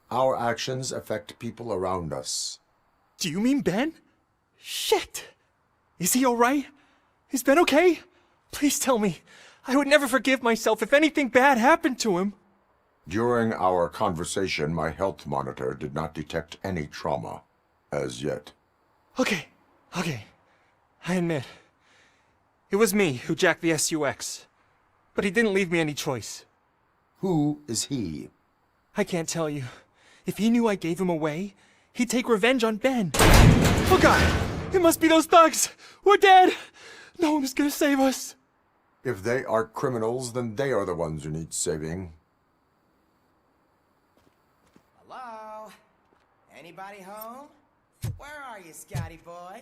Our actions affect people around us. Do you mean Ben? Shit! Is he alright? Is Ben okay? Please tell me. I would never forgive myself if anything bad happened to him. During our conversation, my health monitor did not detect any trauma, as yet. Okay. I admit. It was me who jacked the SUX. But he didn't leave me any choice. Who is he? I can't tell you. If he knew I gave him away, he'd take revenge on Ben. Oh God! It must be those thugs! We're dead! No one is gonna save us. If they are criminals, then they are the ones who need saving. Hello? Anybody home? Where are you, Scotty boy?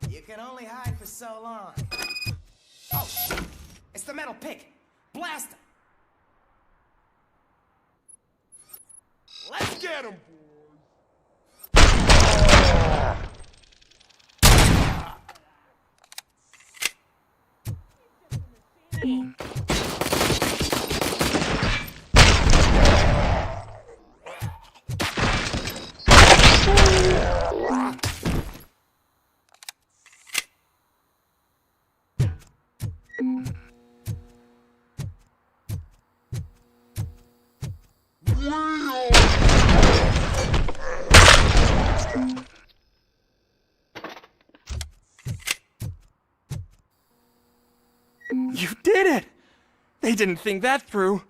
You can only hide for so long. Oh, shit! It's the metal pick! Blast him! Let's get him, They didn't think that through.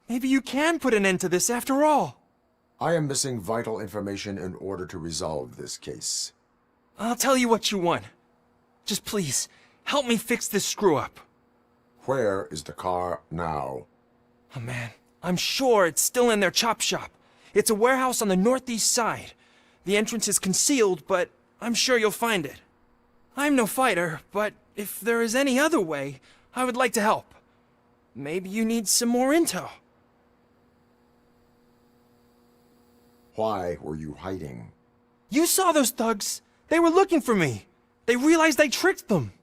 Maybe you can put an end to this after all. I am missing vital information in order to resolve this case. I'll tell you what you want. Just please, help me fix this screw-up. Where is the car now? Oh man, I'm sure it's still in their chop shop. It's a warehouse on the northeast side. The entrance is concealed, but I'm sure you'll find it. I'm no fighter, but if there is any other way, I would like to help. Maybe you need some more intel. Why were you hiding? You saw those thugs. They were looking for me. They realized I tricked them.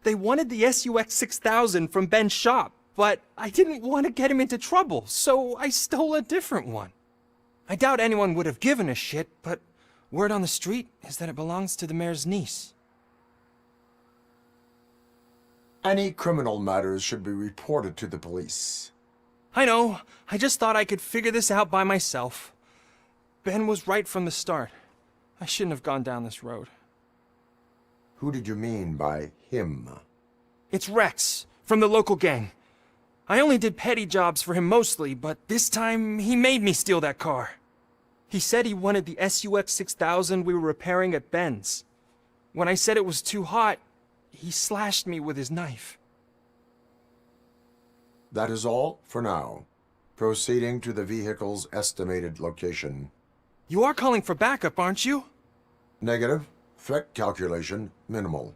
They wanted the SUX 6000 from Ben's shop, but I didn't want to get him into trouble, so I stole a different one. I doubt anyone would have given a shit, but word on the street is that it belongs to the mayor's niece. Any criminal matters should be reported to the police. I know. I just thought I could figure this out by myself. Ben was right from the start. I shouldn't have gone down this road. Who did you mean by him? It's Rex, from the local gang. I only did petty jobs for him mostly, but this time he made me steal that car. He said he wanted the SUX 6000 we were repairing at Ben's. When I said it was too hot, he slashed me with his knife. That is all for now. Proceeding to the vehicle's estimated location. You are calling for backup, aren't you? Negative. Threat calculation minimal.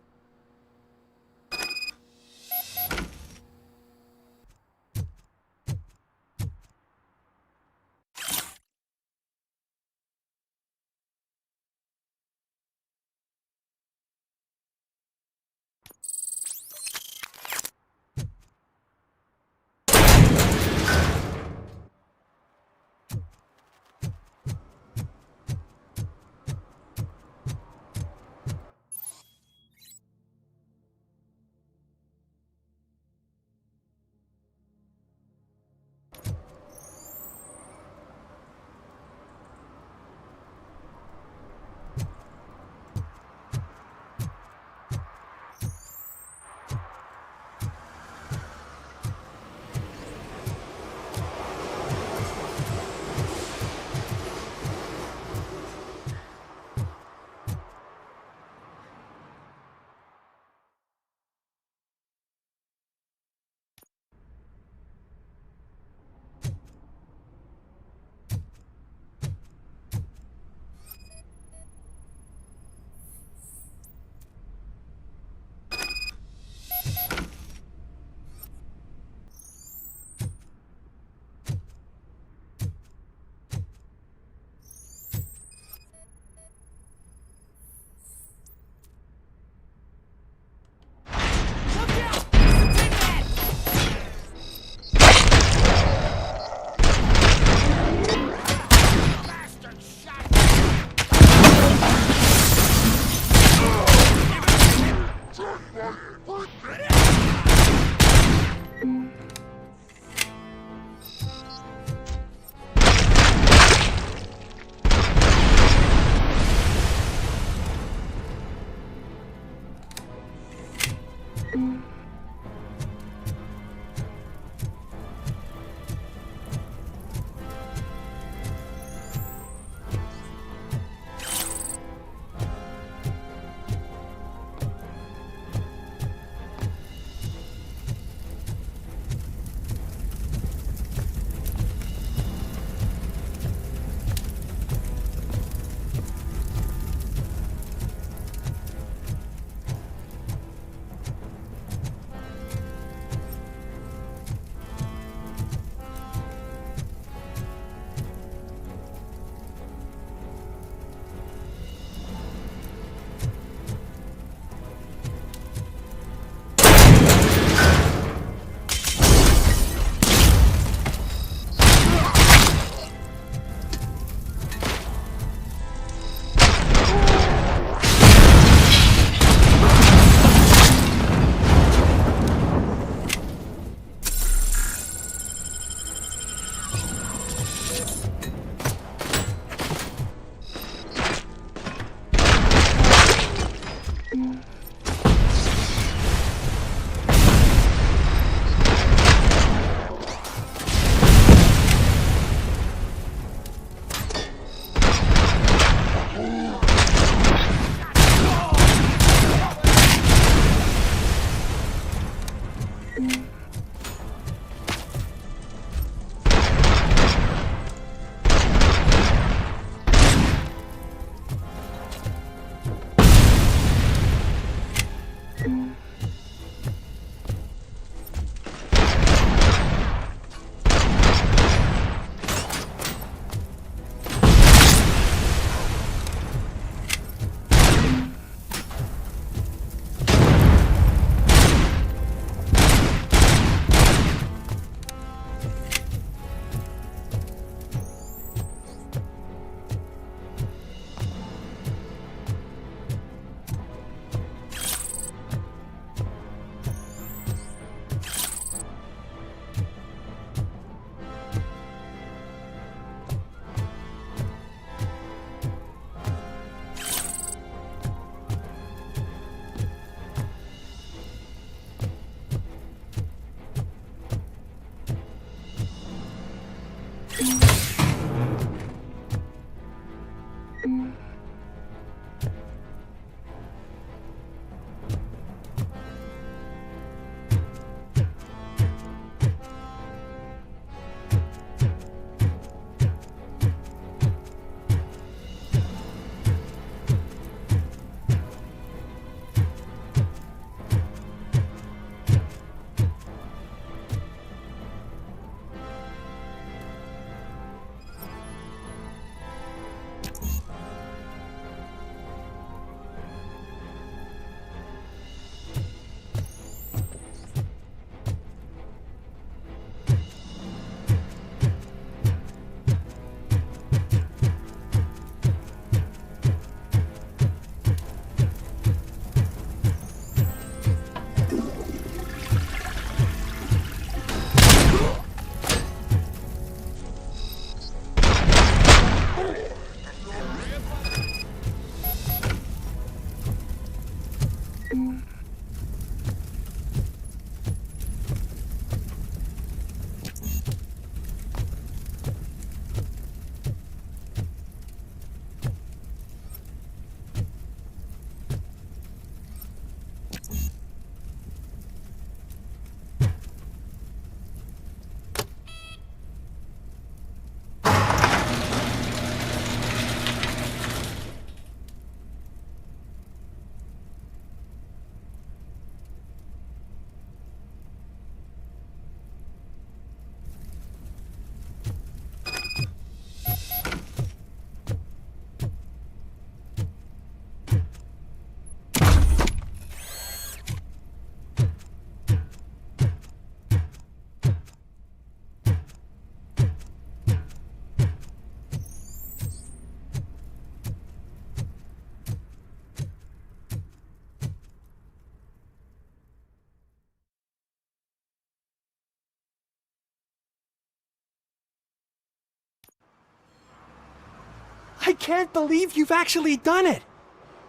I can't believe you've actually done it!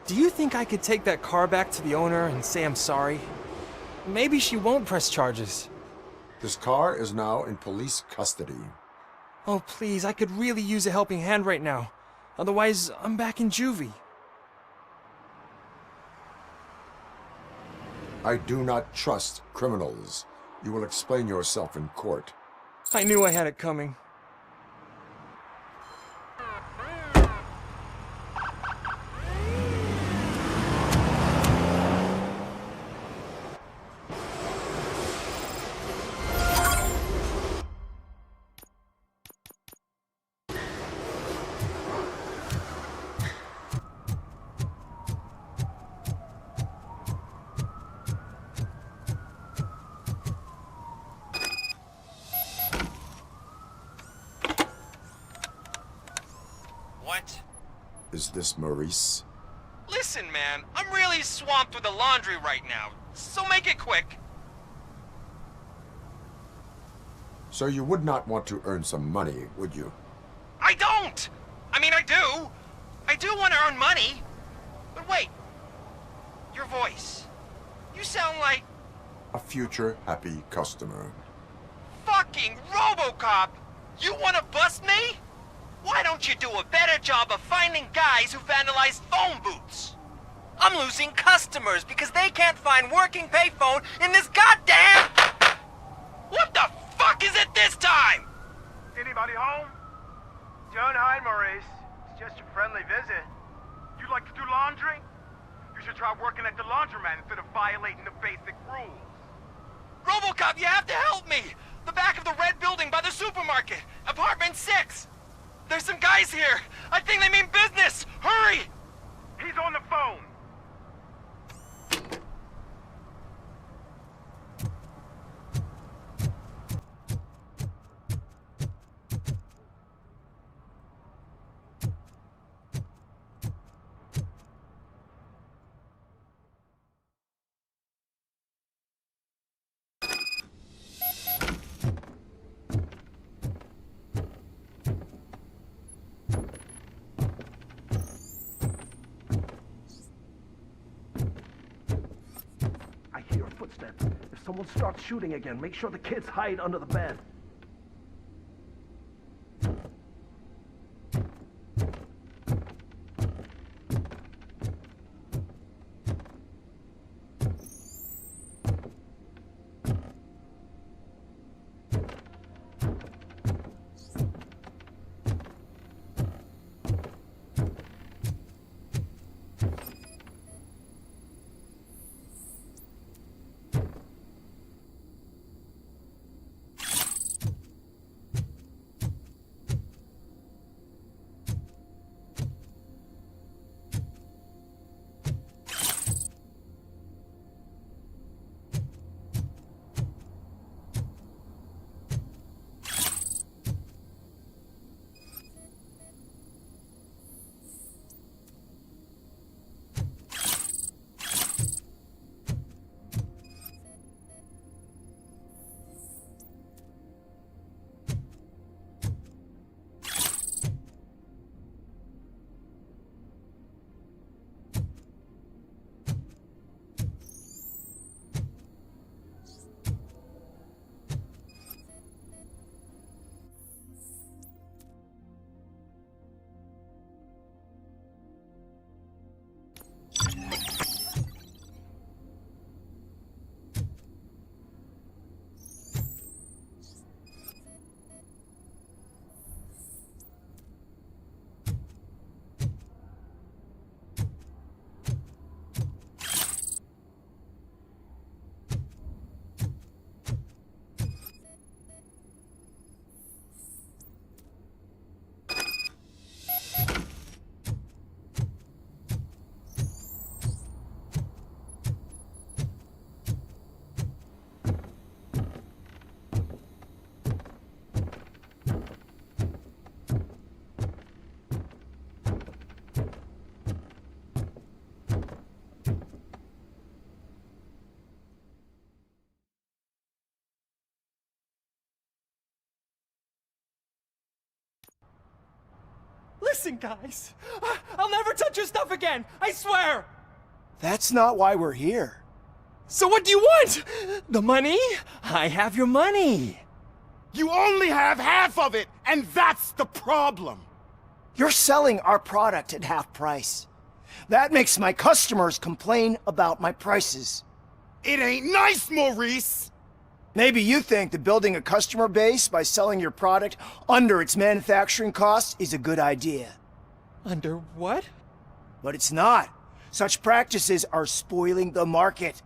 Do you think I could take that car back to the owner and say I'm sorry? Maybe she won't press charges. This car is now in police custody. Oh, please, I could really use a helping hand right now. Otherwise, I'm back in juvie. I do not trust criminals. You will explain yourself in court. I knew I had it coming. What? Is this Maurice? Listen, man, I'm really swamped with the laundry right now, so make it quick. So you would not want to earn some money, would you? I don't! I mean, I do. I do want to earn money. But wait. Your voice. You sound like... A future happy customer. Fucking Robocop! You want to bust me? Why don't you do a better job of finding guys who vandalize phone booths? I'm losing customers because they can't find working payphone in this goddamn... What the fuck is it this time? Anybody home? Don't hide, Maurice. It's just a friendly visit. You like to do laundry? You should try working at the laundromat instead of violating the basic rules. Robocop, you have to help me! The back of the red building by the supermarket. Apartment 6. There's some guys here. I think they mean business. Hurry! He's on the phone. Footsteps. If someone starts shooting again, make sure the kids hide under the bed. Listen, guys. I'll never touch your stuff again. I swear. That's not why we're here. So what do you want? The money? I have your money. You only have half of it, and that's the problem. You're selling our product at half price. That makes my customers complain about my prices. It ain't nice, Maurice! Maybe you think that building a customer base by selling your product under its manufacturing costs is a good idea. Under what? But it's not. Such practices are spoiling the market.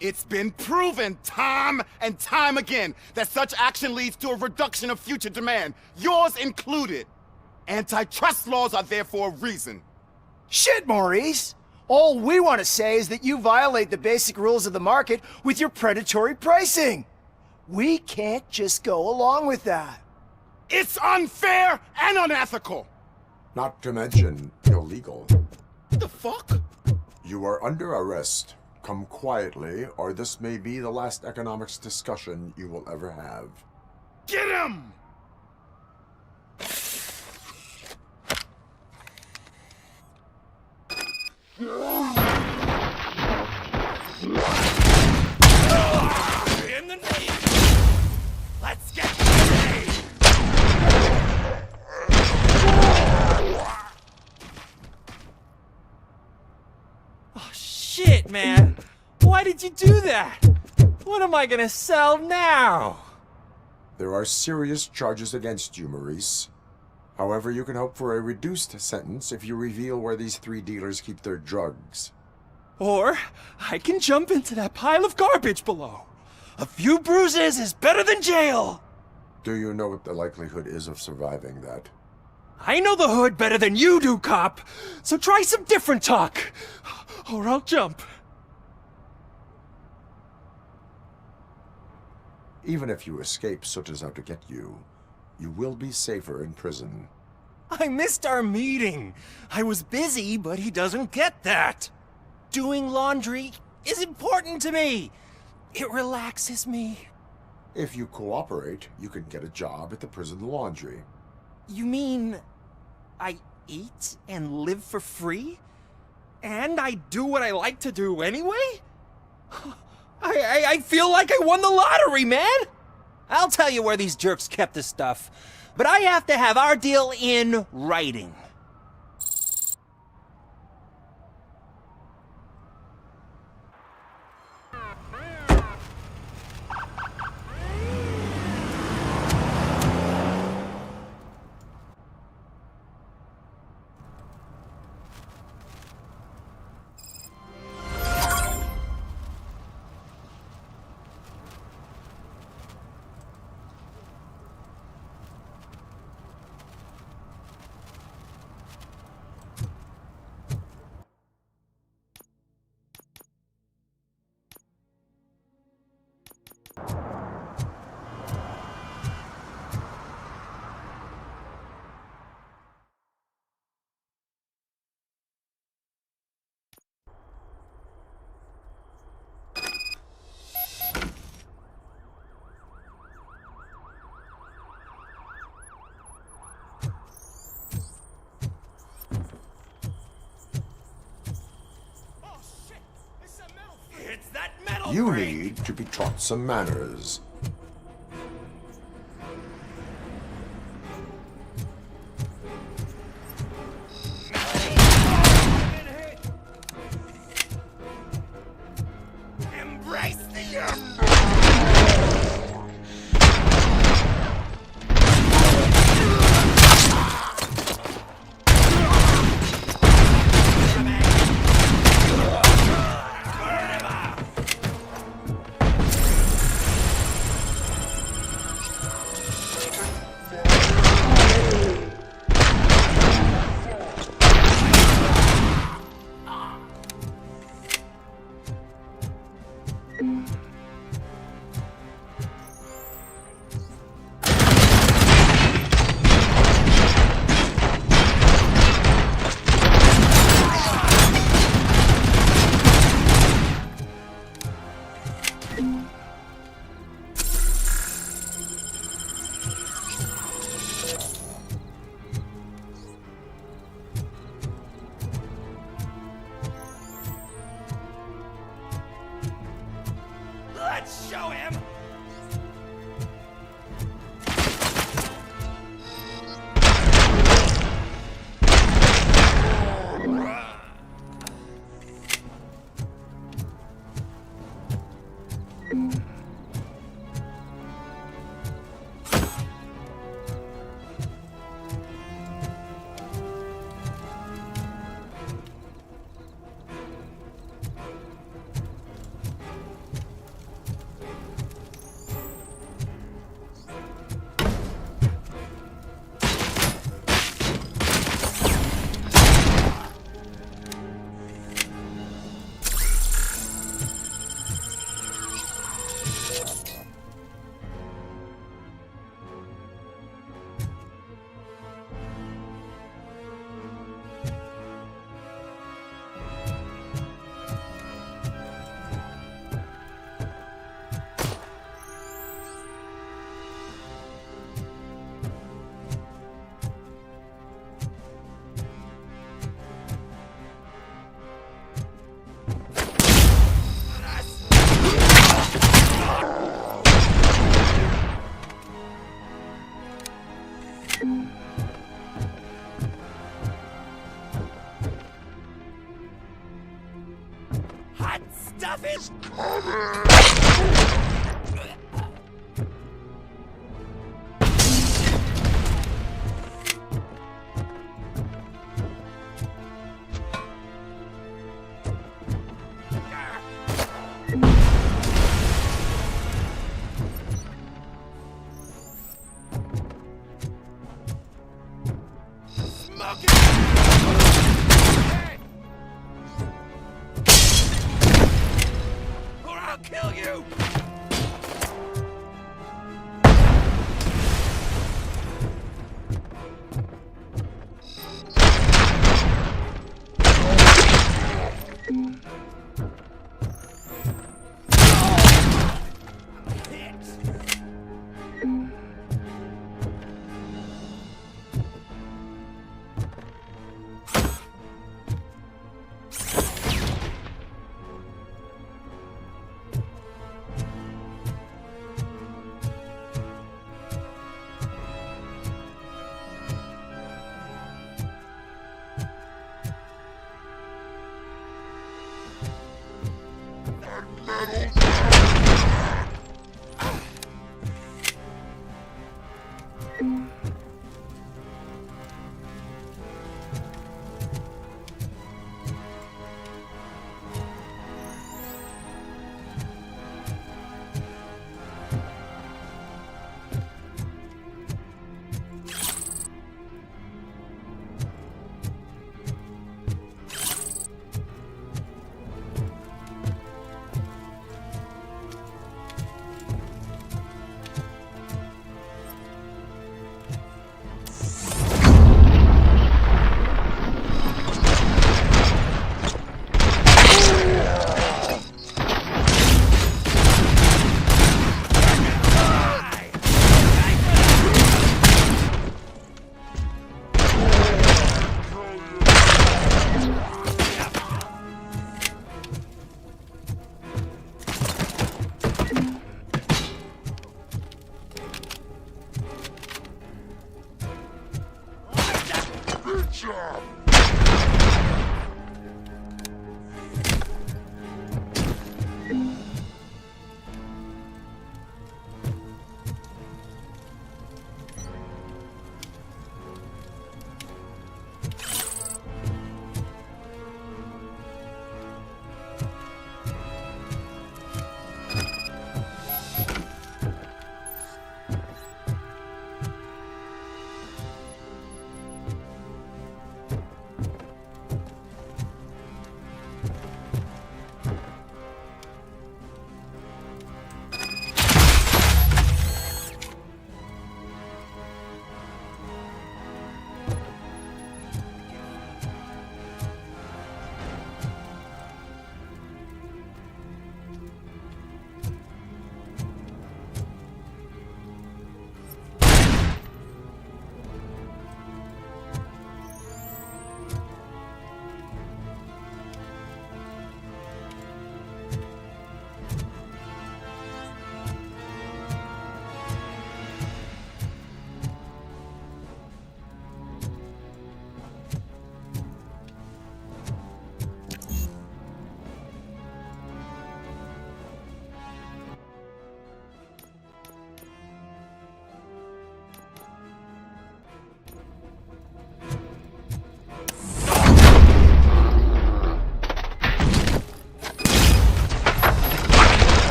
It's been proven time and time again that such action leads to a reduction of future demand, yours included. Antitrust laws are there for a reason. Shit, Maurice! All we want to say is that you violate the basic rules of the market with your predatory pricing. We can't just go along with that. It's unfair and unethical! Not to mention illegal. The fuck? You are under arrest. Come quietly, or this may be the last economics discussion you will ever have. Get him! In the name! Let's get paid! Oh, shit, man. Why did you do that? What am I gonna sell now? There are serious charges against you, Maurice. However, you can hope for a reduced sentence if you reveal where these 3 dealers keep their drugs. Or I can jump into that pile of garbage below. A few bruises is better than jail. Do you know what the likelihood is of surviving that? I know the hood better than you do, cop. So try some different talk, or I'll jump. Even if you escape Soot is out to get you, you will be safer in prison. I missed our meeting. I was busy, but he doesn't get that. Doing laundry is important to me. It relaxes me. If you cooperate, you can get a job at the prison laundry. You mean I eat and live for free? And I do what I like to do anyway? I feel like I won the lottery, man! I'll tell you where these jerks kept the stuff, but I have to have our deal in writing. You need to be taught some manners. Embrace the ember! Hot stuff is coming!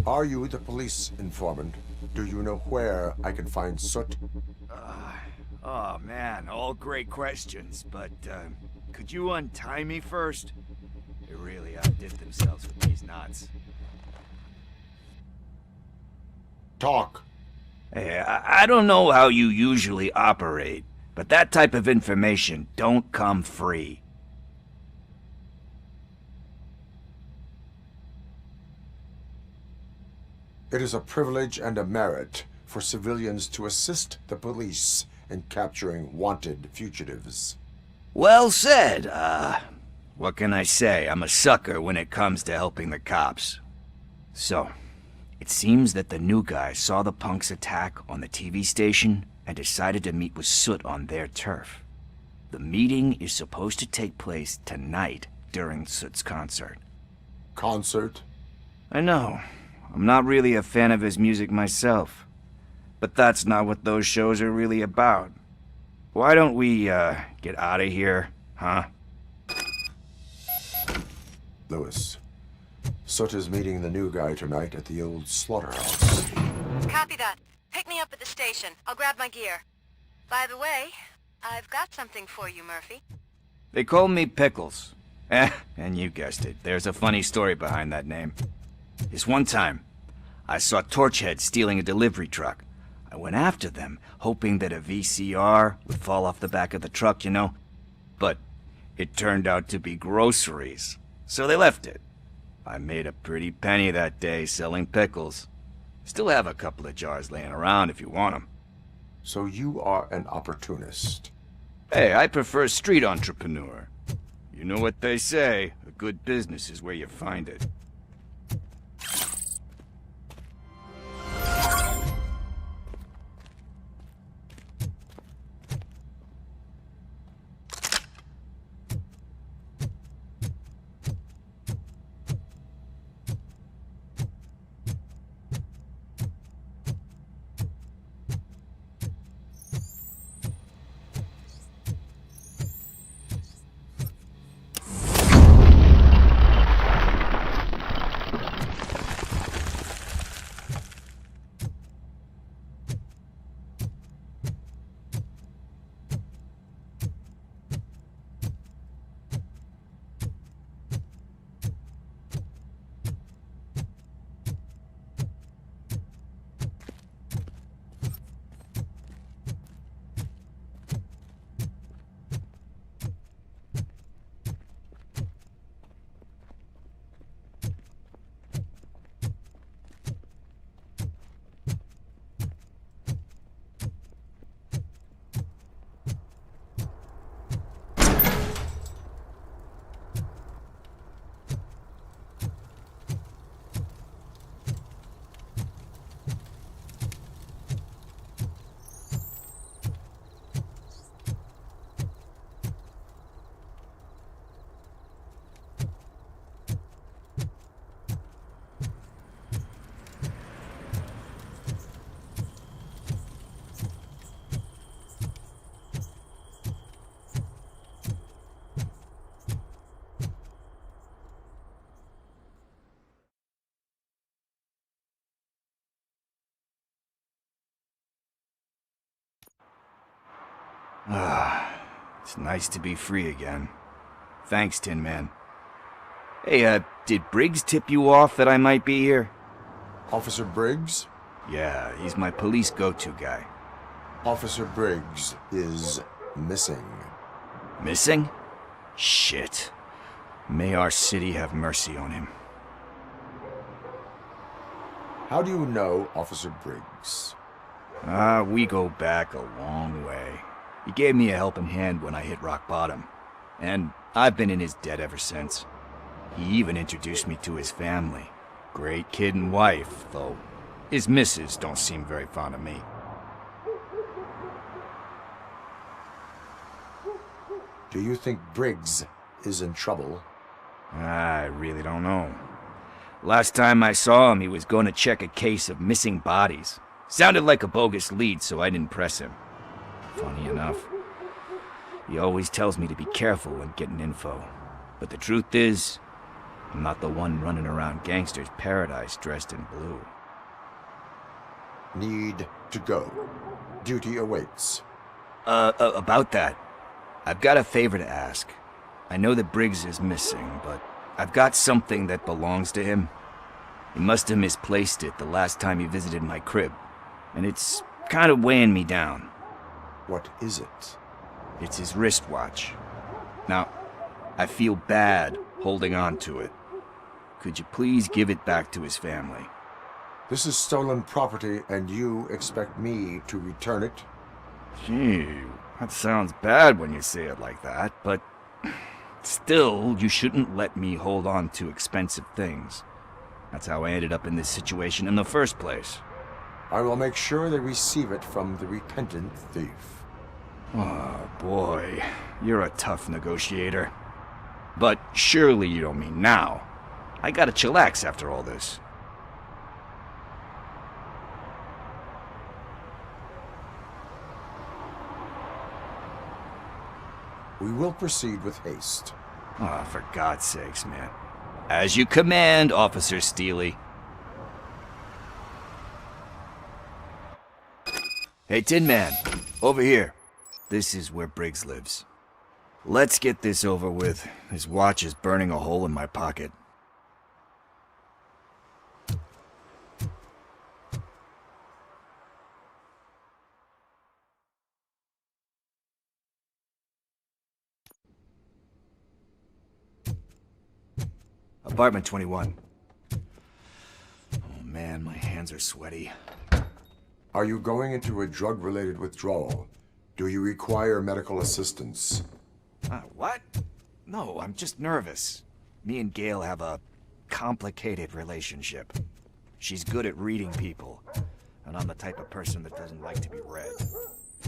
Are you the police informant? Do you know where I can find Soot? Oh man, all great questions, but could you untie me first? They really outdid themselves with these knots. Talk. Hey, I don't know how you usually operate, but that type of information don't come free. It is a privilege and a merit for civilians to assist the police in capturing wanted fugitives. Well said. What can I say? I'm a sucker when it comes to helping the cops. So, it seems that the new guy saw the punks' attack on the TV station and decided to meet with Soot on their turf. The meeting is supposed to take place tonight during Soot's concert. Concert? I know. I'm not really a fan of his music myself. But that's not what those shows are really about. Why don't we, get out of here, huh? Lewis, Soot is meeting the new guy tonight at the old slaughterhouse. Copy that. Pick me up at the station. I'll grab my gear. By the way, I've got something for you, Murphy. They call me Pickles. And you guessed it. There's a funny story behind that name. This one time, I saw Torchhead stealing a delivery truck. I went after them, hoping that a VCR would fall off the back of the truck, you know? But it turned out to be groceries, so they left it. I made a pretty penny that day selling pickles. Still have a couple of jars laying around if you want them. So you are an opportunist. Hey, I prefer street entrepreneur. You know what they say, a good business is where you find it. It's nice to be free again. Thanks, Tin Man. Hey, did Briggs tip you off that I might be here? Officer Briggs? Yeah, he's my police go-to guy. Officer Briggs is missing. Missing? Shit. May our city have mercy on him. How do you know Officer Briggs? We go back a long way. He gave me a helping hand when I hit rock bottom, and I've been in his debt ever since. He even introduced me to his family. Great kid and wife, though his missus don't seem very fond of me. Do you think Briggs is in trouble? I really don't know. Last time I saw him, he was going to check a case of missing bodies. Sounded like a bogus lead, so I didn't press him. Funny enough, he always tells me to be careful when getting info. But the truth is, I'm not the one running around gangster's paradise dressed in blue. Need to go. Duty awaits. About that, I've got a favor to ask. I know that Briggs is missing, but I've got something that belongs to him. He must have misplaced it the last time he visited my crib, and it's kind of weighing me down. What is it? It's his wristwatch. Now, I feel bad holding on to it. Could you please give it back to his family? This is stolen property, and you expect me to return it? Gee, that sounds bad when you say it like that, but still, you shouldn't let me hold on to expensive things. That's how I ended up in this situation in the first place. I will make sure they receive it from the repentant thief. Oh, boy. You're a tough negotiator. But surely you don't mean now. I gotta chillax after all this. We will proceed with haste. Oh, for God's sakes, man. As you command, Officer Steely. Hey, Tin Man, over here. This is where Briggs lives. Let's get this over with. His watch is burning a hole in my pocket. Apartment 21. Oh man, my hands are sweaty. Are you going into a drug-related withdrawal? Do you require medical assistance? What? No, I'm just nervous. Me and Gail have a complicated relationship. She's good at reading people, and I'm the type of person that doesn't like to be read.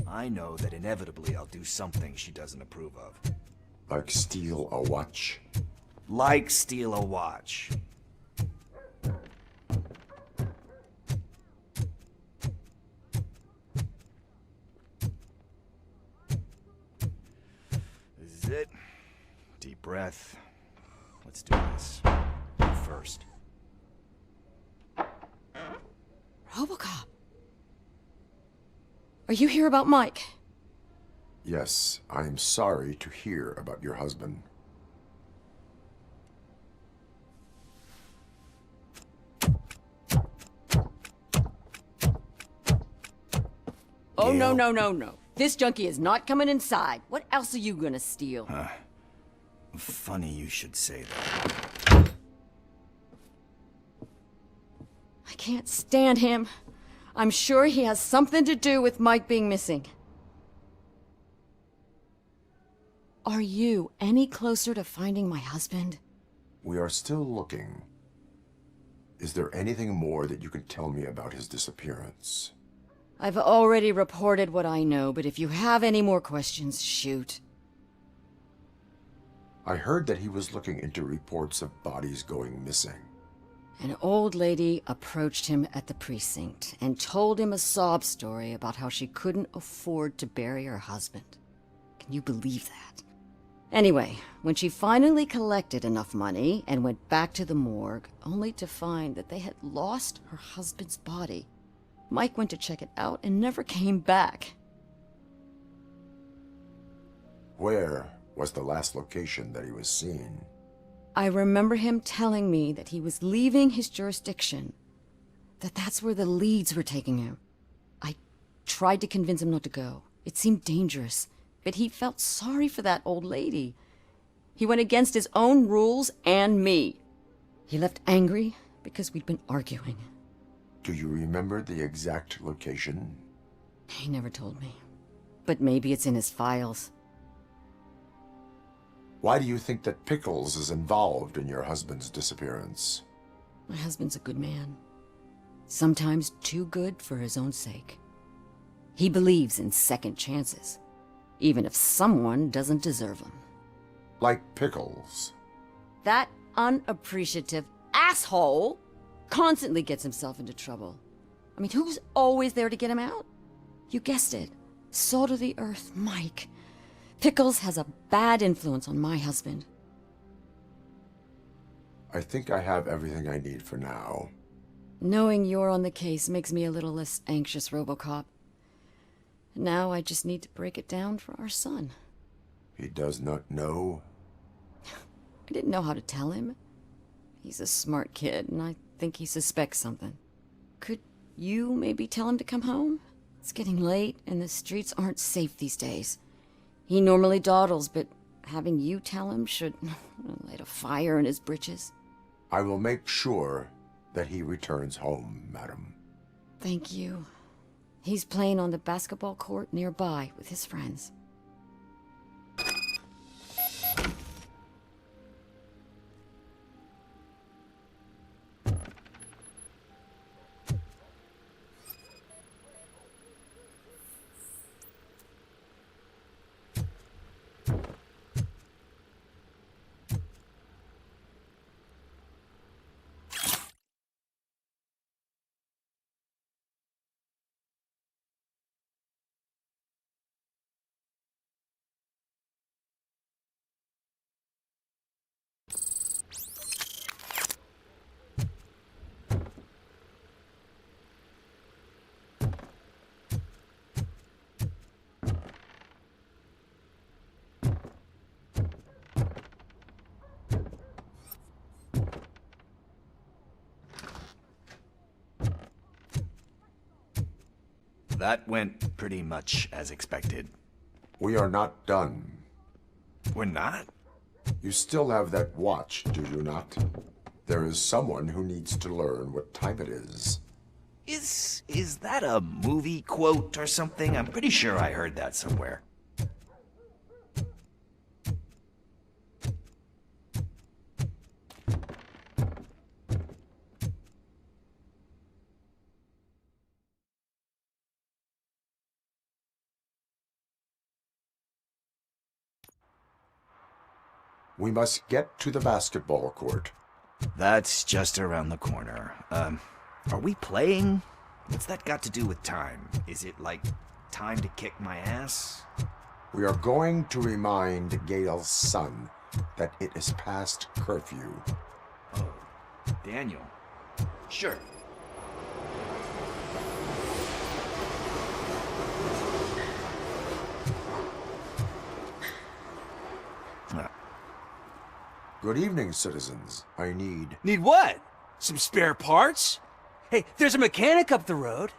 I know that inevitably I'll do something she doesn't approve of. Like steal a watch? Like steal a watch. This is it. Deep breath. Let's do this. You first. Robocop. Are you here about Mike? Yes, I am sorry to hear about your husband. Oh, no, no, no, no. This junkie is not coming inside. What else are you gonna steal? Funny you should say that. I can't stand him. I'm sure he has something to do with Mike being missing. Are you any closer to finding my husband? We are still looking. Is there anything more that you can tell me about his disappearance? I've already reported what I know, but if you have any more questions, shoot. I heard that he was looking into reports of bodies going missing. An old lady approached him at the precinct and told him a sob story about how she couldn't afford to bury her husband. Can you believe that? Anyway, when she finally collected enough money and went back to the morgue, only to find that they had lost her husband's body, Mike went to check it out and never came back. Where was the last location that he was seen? I remember him telling me that he was leaving his jurisdiction, that's where the leads were taking him. I tried to convince him not to go. It seemed dangerous, but he felt sorry for that old lady. He went against his own rules and me. He left angry because we'd been arguing. Do you remember the exact location? He never told me, but maybe it's in his files. Why do you think that Pickles is involved in your husband's disappearance? My husband's a good man. Sometimes too good for his own sake. He believes in second chances, even if someone doesn't deserve them. Like Pickles. That unappreciative asshole constantly gets himself into trouble. I mean, who's always there to get him out? You guessed it. Salt of the earth, Mike. Pickles has a bad influence on my husband. I think I have everything I need for now. Knowing you're on the case makes me a little less anxious, Robocop. Now I just need to break it down for our son. He does not know? I didn't know how to tell him. He's a smart kid, and I think he suspects something. Could you maybe tell him to come home? It's getting late, and the streets aren't safe these days. He normally dawdles, but having you tell him should light a fire in his britches. I will make sure that he returns home, madam. Thank you. He's playing on the basketball court nearby with his friends. That went pretty much as expected. We are not done. We're not? You still have that watch, do you not? There is someone who needs to learn what time it is. Is that a movie quote or something? I'm pretty sure I heard that somewhere. We must get to the basketball court. That's just around the corner. Are we playing? What's that got to do with time? Is it like time to kick my ass? We are going to remind Gail's son that it is past curfew. Oh, Daniel. Sure. Good evening, citizens. I need... Need what? Some spare parts? Hey, there's a mechanic up the road.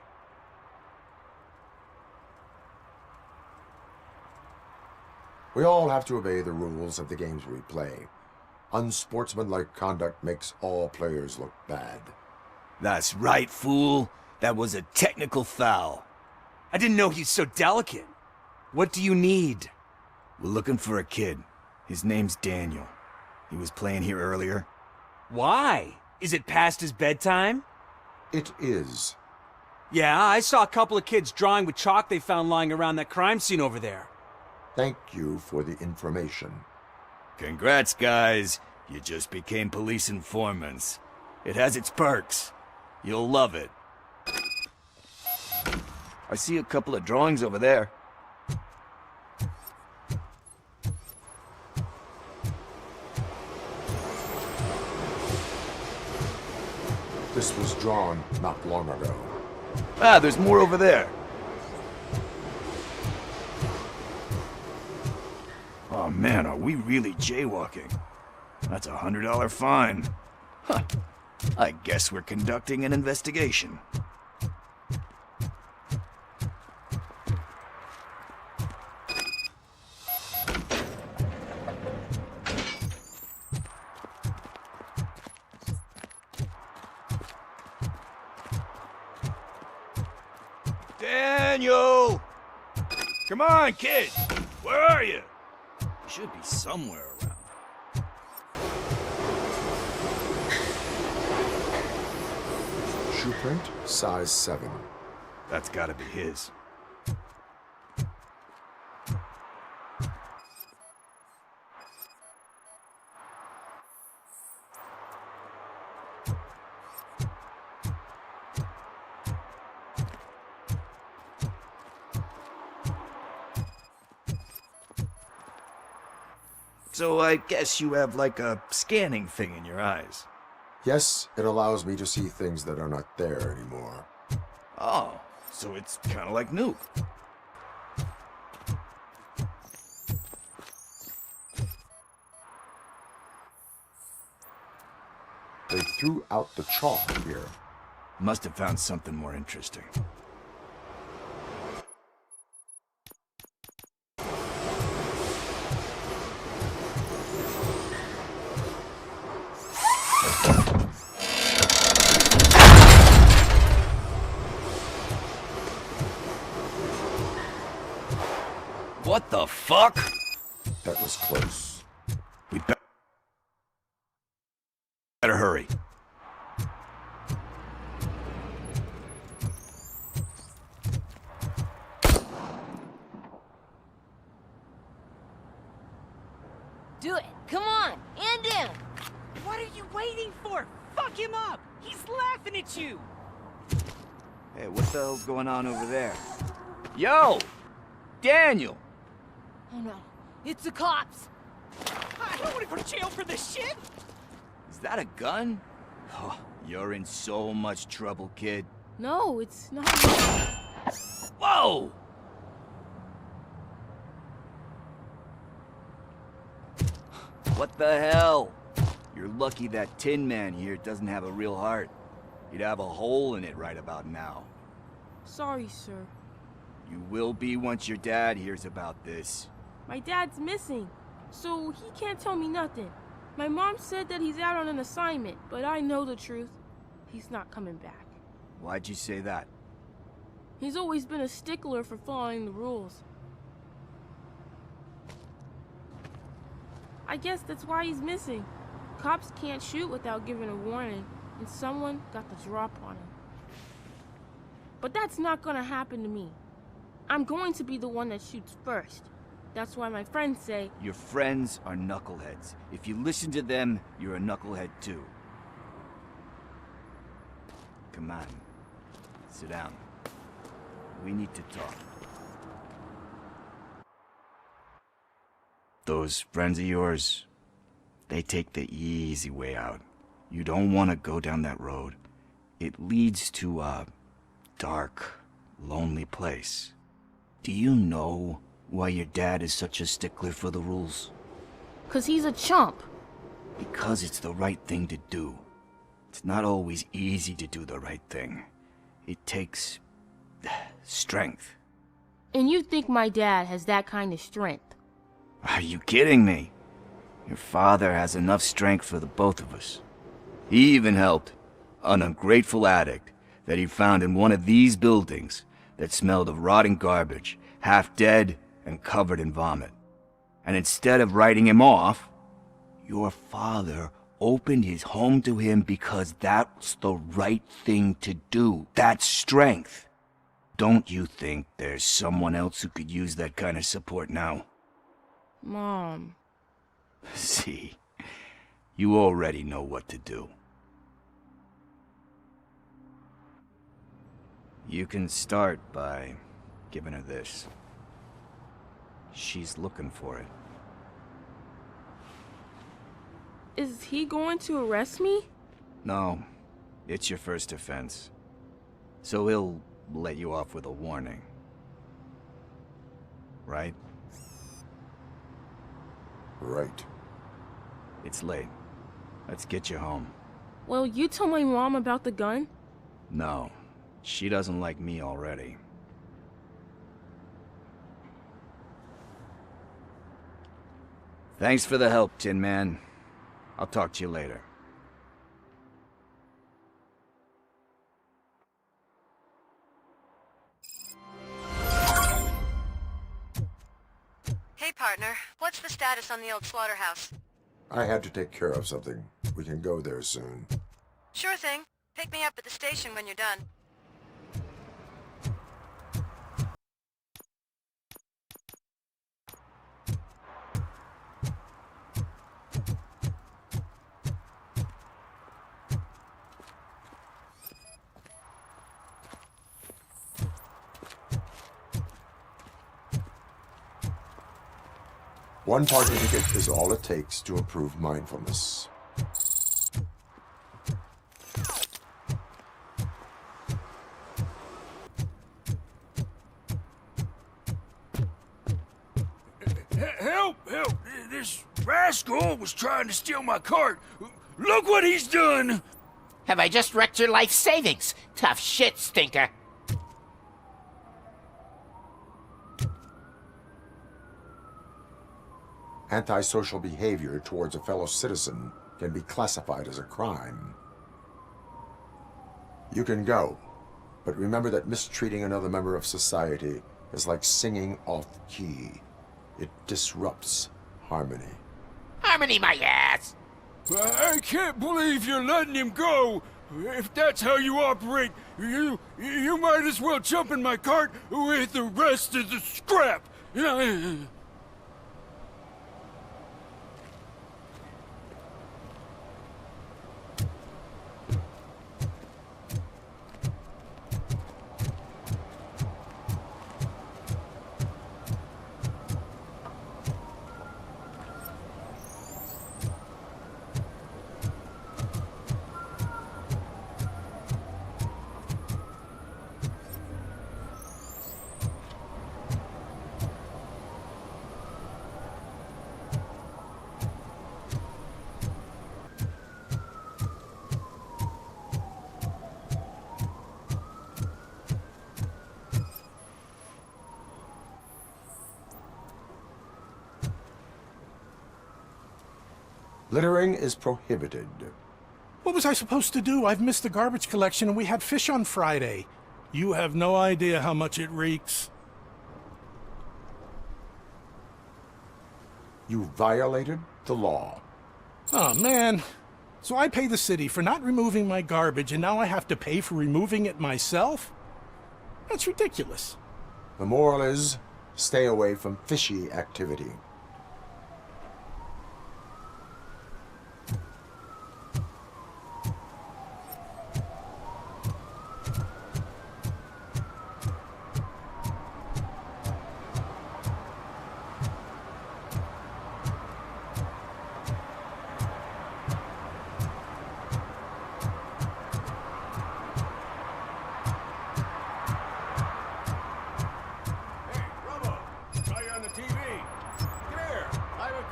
We all have to obey the rules of the games we play. Unsportsmanlike conduct makes all players look bad. That's right, fool. That was a technical foul. I didn't know he's so delicate. What do you need? We're looking for a kid. His name's Daniel. He was playing here earlier. Why? Is it past his bedtime? It is. Yeah, I saw a couple of kids drawing with chalk they found lying around that crime scene over there. Thank you for the information. Congrats, guys. You just became police informants. It has its perks. You'll love it. I see a couple of drawings over there. This was drawn not long ago. Ah, there's more over there. Man, are we really jaywalking? That's a $100 fine. Huh. I guess we're conducting an investigation. Daniel! Come on, kid! Where are you? You should be somewhere around. Shoe print, size 7. That's gotta be his. So I guess you have like a scanning thing in your eyes. Yes, it allows me to see things that are not there anymore. Oh, so it's kind of like new. They threw out the chalk here. Must have found something more interesting. What the fuck? That was close. We better hurry. Do it! Come on! And down! What are you waiting for? Fuck him up! He's laughing at you! Hey, what the hell's going on over there? Yo! Daniel! Oh no, it's the cops! I don't want to go to jail for this shit! Is that a gun? Oh, you're in so much trouble, kid. No, it's not. Whoa! What the hell? You're lucky that Tin Man here doesn't have a real heart. He'd have a hole in it right about now. Sorry, sir. You will be once your dad hears about this. My dad's missing, so he can't tell me nothing. My mom said that he's out on an assignment, but I know the truth. He's not coming back. Why'd you say that? He's always been a stickler for following the rules. I guess that's why he's missing. Cops can't shoot without giving a warning, and someone got the drop on him. But that's not gonna happen to me. I'm going to be the one that shoots first. That's why my friends say... Your friends are knuckleheads. If you listen to them, you're a knucklehead too. Come on. Sit down. We need to talk. Those friends of yours, they take the easy way out. You don't want to go down that road. It leads to a dark, lonely place. Do you know why your dad is such a stickler for the rules? 'Cause he's a chump. Because it's the right thing to do. It's not always easy to do the right thing. It takes strength. And you think my dad has that kind of strength? Are you kidding me? Your father has enough strength for the both of us. He even helped an ungrateful addict that he found in one of these buildings that smelled of rotting garbage, half dead and covered in vomit. And instead of writing him off, your father opened his home to him because that's the right thing to do. That's strength. Don't you think there's someone else who could use that kind of support now? Mom. See, you already know what to do. You can start by giving her this. She's looking for it. Is he going to arrest me? No, it's your first offense. So he'll let you off with a warning. Right? Right. It's late. Let's get you home. Well, you told my mom about the gun? No, she doesn't like me already. Thanks for the help, Tin Man. I'll talk to you later. Hey, partner. What's the status on the old slaughterhouse? I had to take care of something. We can go there soon. Sure thing. Pick me up at the station when you're done. One parking ticket is all it takes to improve mindfulness. Help! Help! This rascal was trying to steal my cart. Look what he's done! Have I just wrecked your life savings? Tough shit, stinker. Antisocial behavior towards a fellow citizen can be classified as a crime. You can go, but remember that mistreating another member of society is like singing off key. It disrupts harmony. Harmony my ass! I can't believe you're letting him go! If that's how you operate, you might as well jump in my cart with the rest of the scrap! Littering is prohibited. What was I supposed to do? I've missed the garbage collection and we had fish on Friday. You have no idea how much it reeks. You violated the law. Oh, man. So I pay the city for not removing my garbage and now I have to pay for removing it myself? That's ridiculous. The moral is, stay away from fishy activity.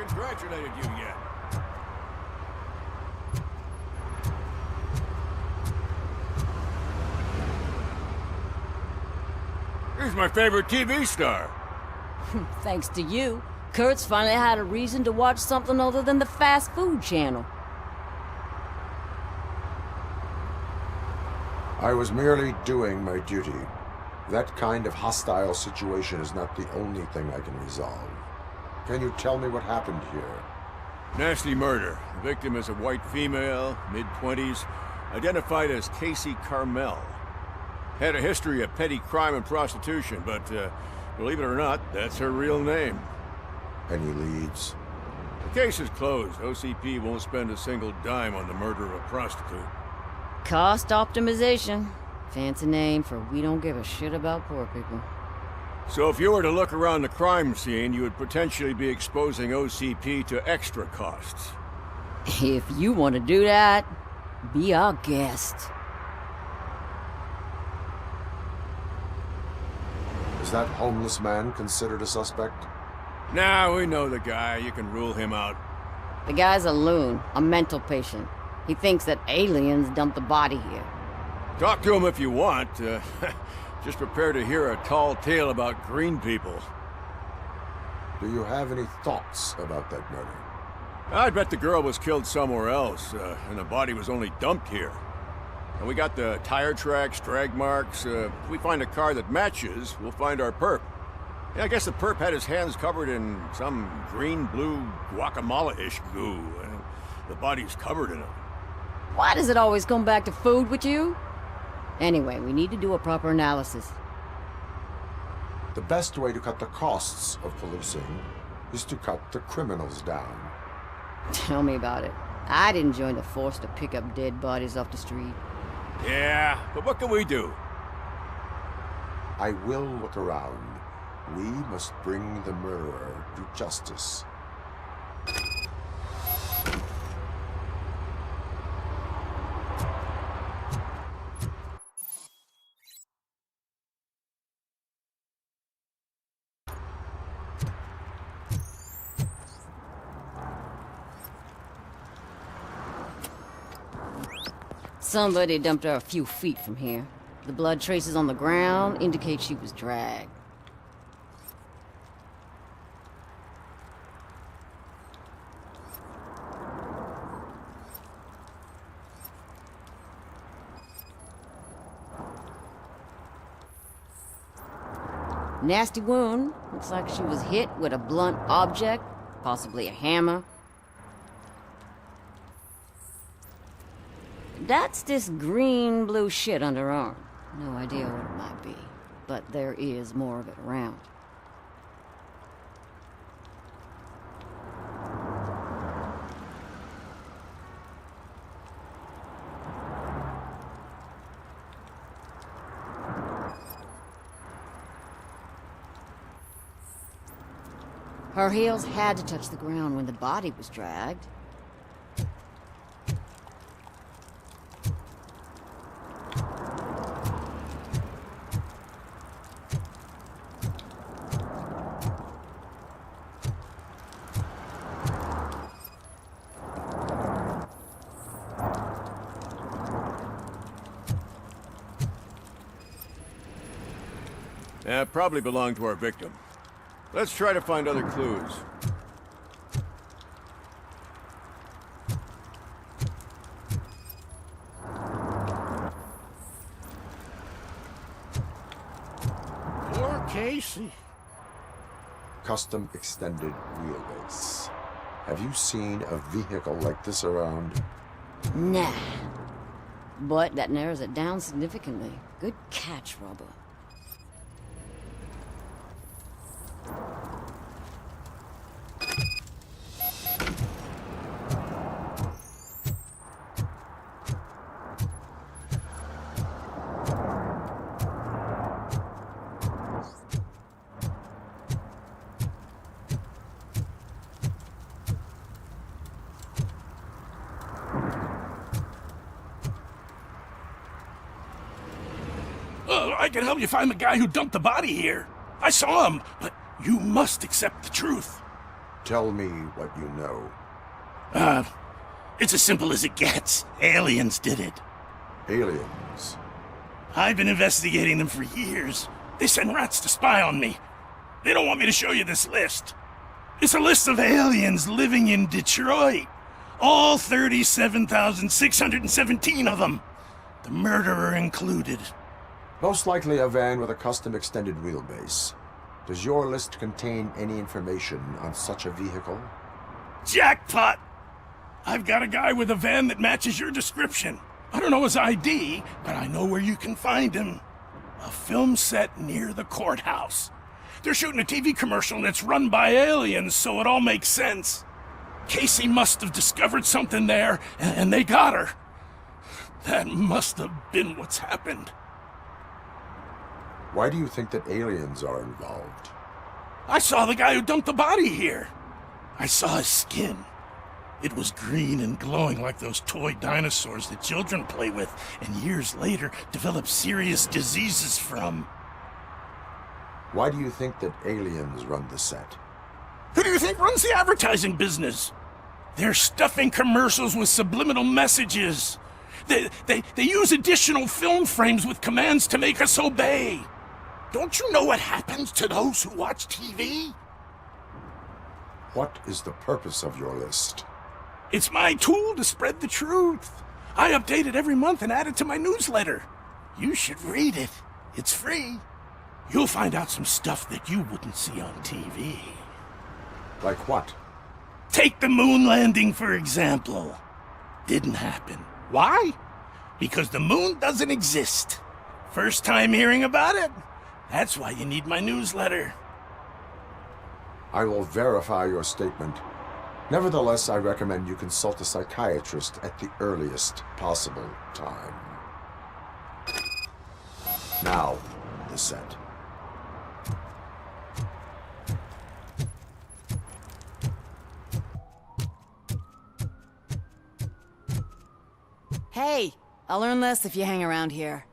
Congratulated you yet. He's my favorite TV star. Thanks to you, Kurt's finally had a reason to watch something other than the fast food channel. I was merely doing my duty. That kind of hostile situation is not the only thing I can resolve. Can you tell me what happened here? Nasty murder. The victim is a white female, mid-20s, identified as Keishikamel. Had a history of petty crime and prostitution, but believe it or not, that's her real name. Any leads? The case is closed. OCP won't spend a single dime on the murder of a prostitute. Cost optimization. Fancy name for we don't give a shit about poor people. So if you were to look around the crime scene, you would potentially be exposing OCP to extra costs. If you want to do that, be our guest. Is that homeless man considered a suspect? Nah, we know the guy. You can rule him out. The guy's a loon, a mental patient. He thinks that aliens dumped the body here. Talk to him if you want. Just prepare to hear a tall tale about green people. Do you have any thoughts about that murder? I bet the girl was killed somewhere else, and the body was only dumped here. And we got the tire tracks, drag marks. If we find a car that matches, we'll find our perp. Yeah, I guess the perp had his hands covered in some green-blue guacamole-ish goo. The body's covered in it. Why does it always come back to food with you? Anyway, we need to do a proper analysis. The best way to cut the costs of policing is to cut the criminals down. Tell me about it. I didn't join the force to pick up dead bodies off the street. Yeah, but what can we do? I will look around. We must bring the murderer to justice. Somebody dumped her a few feet from here. The blood traces on the ground indicate she was dragged. Nasty wound. Looks like she was hit with a blunt object, possibly a hammer. That's this green-blue shit under her arm. No idea what it might be, but there is more of it around. Her heels had to touch the ground when the body was dragged. Probably belonged to our victim. Let's try to find other clues. Poor Casey. Custom extended wheelbase. Have you seen a vehicle like this around? Nah. But that narrows it down significantly. Good catch, Robo. I can help you find the guy who dumped the body here. I saw him, but you must accept the truth. Tell me what you know. It's as simple as it gets. Aliens did it. Aliens? I've been investigating them for years. They send rats to spy on me. They don't want me to show you this list. It's a list of aliens living in Detroit. All 37,617 of them. The murderer included. Most likely a van with a custom extended wheelbase. Does your list contain any information on such a vehicle? Jackpot! I've got a guy with a van that matches your description. I don't know his ID, but I know where you can find him. A film set near the courthouse. They're shooting a TV commercial and it's run by aliens, so it all makes sense. Casey must have discovered something there, and they got her. That must have been what's happened. Why do you think that aliens are involved? I saw the guy who dumped the body here. I saw his skin. It was green and glowing like those toy dinosaurs that children play with and years later develop serious diseases from. Why do you think that aliens run the set? Who do you think runs the advertising business? They're stuffing commercials with subliminal messages. They use additional film frames with commands to make us obey. Don't you know what happens to those who watch TV? What is the purpose of your list? It's my tool to spread the truth. I update it every month and add it to my newsletter. You should read it. It's free. You'll find out some stuff that you wouldn't see on TV. Like what? Take the moon landing, for example. Didn't happen. Why? Because the moon doesn't exist. First time hearing about it? That's why you need my newsletter. I will verify your statement. Nevertheless, I recommend you consult a psychiatrist at the earliest possible time. Now, the set. Hey, I'll learn less if you hang around here.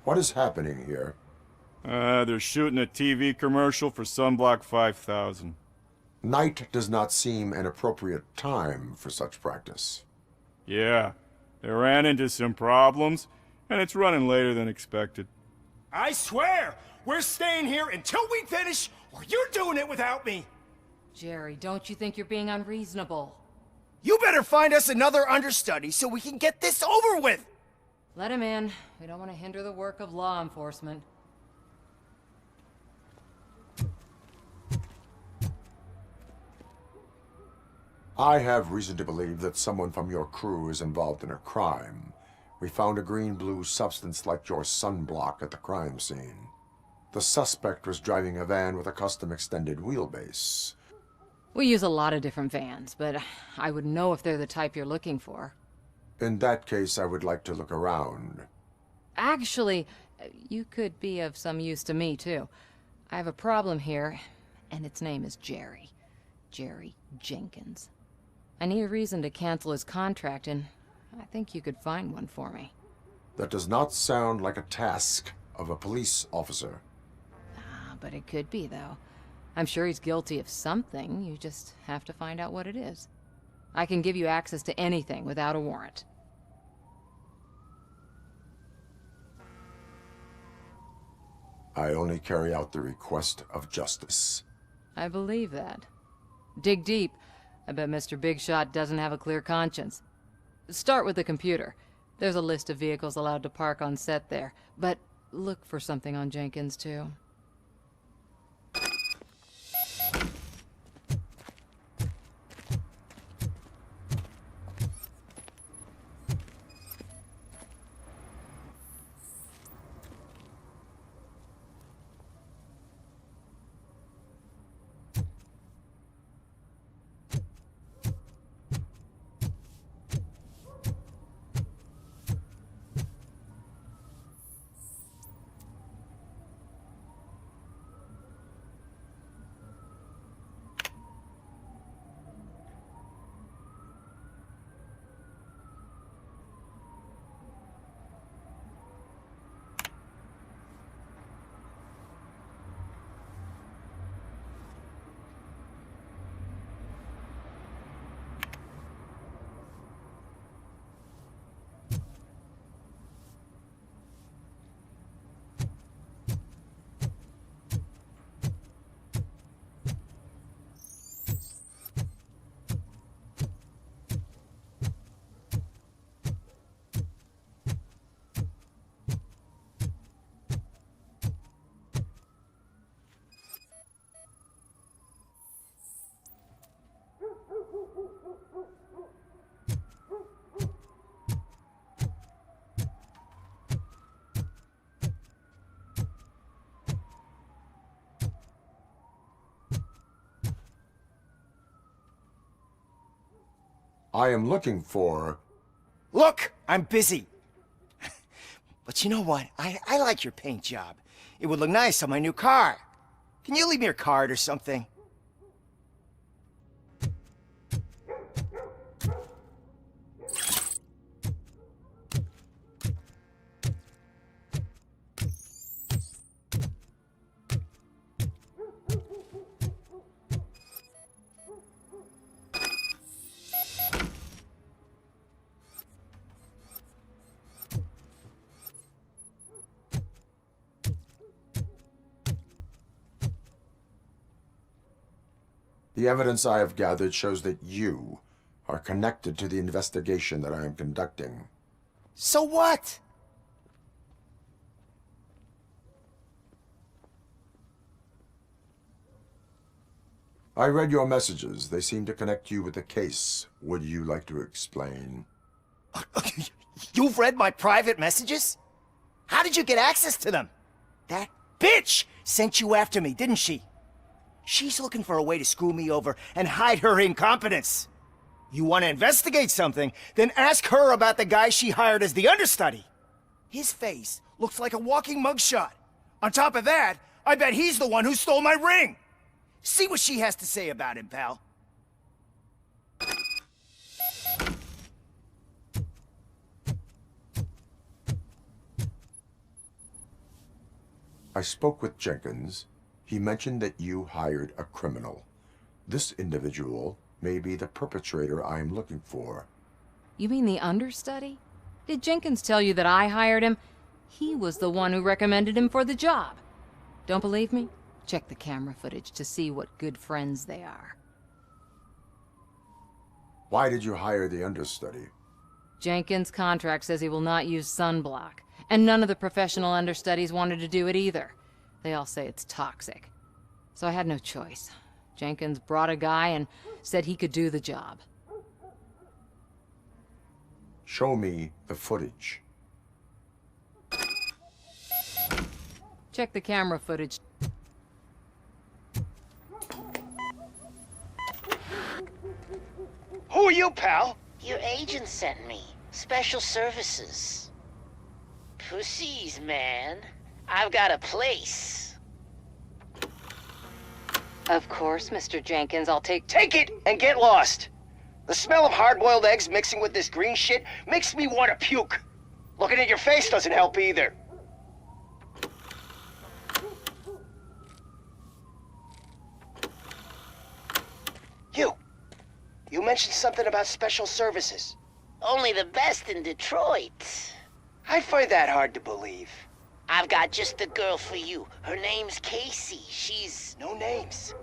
What is happening here? They're shooting a TV commercial for Sunblock 5000. Night does not seem an appropriate time for such practice. Yeah, they ran into some problems, and it's running later than expected. I swear, we're staying here until we finish, or you're doing it without me. Jerry, don't you think you're being unreasonable? You better find us another understudy so we can get this over with. Let him in. We don't want to hinder the work of law enforcement. I have reason to believe that someone from your crew is involved in a crime. We found a green-blue substance like your sunblock at the crime scene. The suspect was driving a van with a custom extended wheelbase. We use a lot of different vans, but I wouldn't know if they're the type you're looking for. In that case, I would like to look around. Actually, you could be of some use to me, too. I have a problem here, and its name is Jerry. Jerry Jenkins. I need a reason to cancel his contract, and I think you could find one for me. That does not sound like a task of a police officer. But it could be, though. I'm sure he's guilty of something. You just have to find out what it is. I can give you access to anything without a warrant. I only carry out the request of justice. I believe that. Dig deep. I bet Mr. Big Shot doesn't have a clear conscience. Start with the computer. There's a list of vehicles allowed to park on set there. But look for something on Jenkins, too. I am looking for... Look, I'm busy. But you know what? I like your paint job. It would look nice on my new car. Can you leave me your card or something? The evidence I have gathered shows that you are connected to the investigation that I am conducting. So what? I read your messages. They seem to connect you with the case. Would you like to explain? You've read my private messages? How did you get access to them? That bitch sent you after me, didn't she? She's looking for a way to screw me over and hide her incompetence. You want to investigate something, then ask her about the guy she hired as the understudy. His face looks like a walking mugshot. On top of that, I bet he's the one who stole my ring. See what she has to say about him, pal. I spoke with Jenkins. He mentioned that you hired a criminal. This individual may be the perpetrator I am looking for. You mean the understudy? Did Jenkins tell you that I hired him? He was the one who recommended him for the job. Don't believe me? Check the camera footage to see what good friends they are. Why did you hire the understudy? Jenkins' contract says he will not use sunblock, and none of the professional understudies wanted to do it either. They all say it's toxic. So I had no choice. Jenkins brought a guy and said he could do the job. Show me the footage. Check the camera footage. Who are you, pal? Your agent sent me. Special services. Pussies, man. I've got a place. Of course, Mr. Jenkins, I'll take it and get lost. The smell of hard-boiled eggs mixing with this green shit makes me want to puke. Looking at your face doesn't help either. You mentioned something about special services. Only the best in Detroit. I find that hard to believe. I've got just the girl for you. Her name's Casey. She's... No names.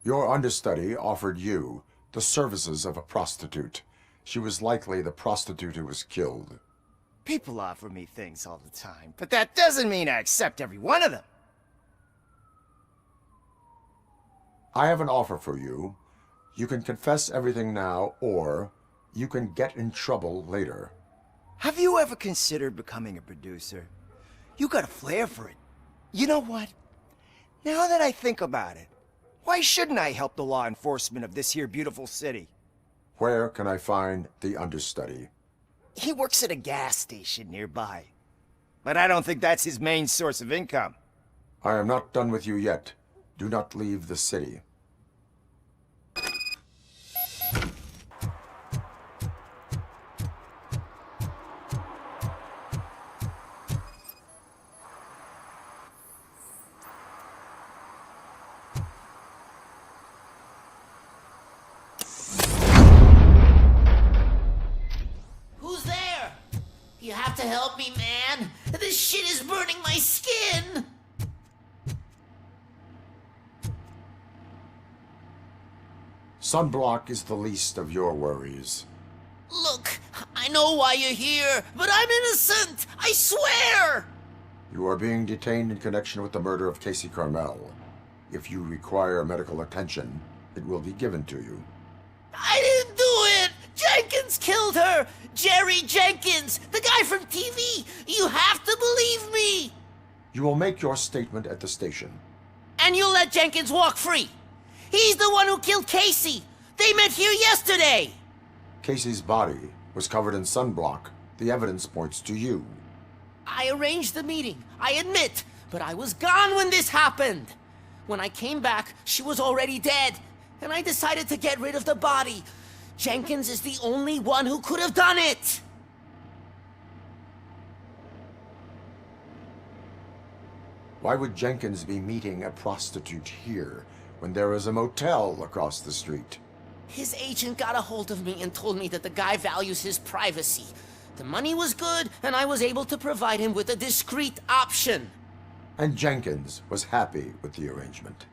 Your understudy offered you the services of a prostitute. She was likely the prostitute who was killed. People offer me things all the time, but that doesn't mean I accept every one of them. I have an offer for you. You can confess everything now, or you can get in trouble later. Have you ever considered becoming a producer? You got a flair for it. You know what? Now that I think about it, why shouldn't I help the law enforcement of this here beautiful city? Where can I find the understudy? He works at a gas station nearby. But I don't think that's his main source of income. I am not done with you yet. Do not leave the city. You have to help me, man. This shit is burning my skin. Sunblock is the least of your worries. Look, I know why you're here, but I'm innocent. I swear. You are being detained in connection with the murder of Keisikamelh. If you require medical attention, it will be given to you. I didn't do it. Jenkins Jenkins killed her! Jerry Jenkins! The guy from TV! You have to believe me! You will make your statement at the station. And you'll let Jenkins walk free! He's the one who killed Casey! They met here yesterday! Casey's body was covered in sunblock. The evidence points to you. I arranged the meeting, I admit, but I was gone when this happened. When I came back, she was already dead, and I decided to get rid of the body. Jenkins is the only one who could have done it! Why would Jenkins be meeting a prostitute here when there is a motel across the street? His agent got a hold of me and told me that the guy values his privacy. The money was good, and I was able to provide him with a discreet option. And Jenkins was happy with the arrangement.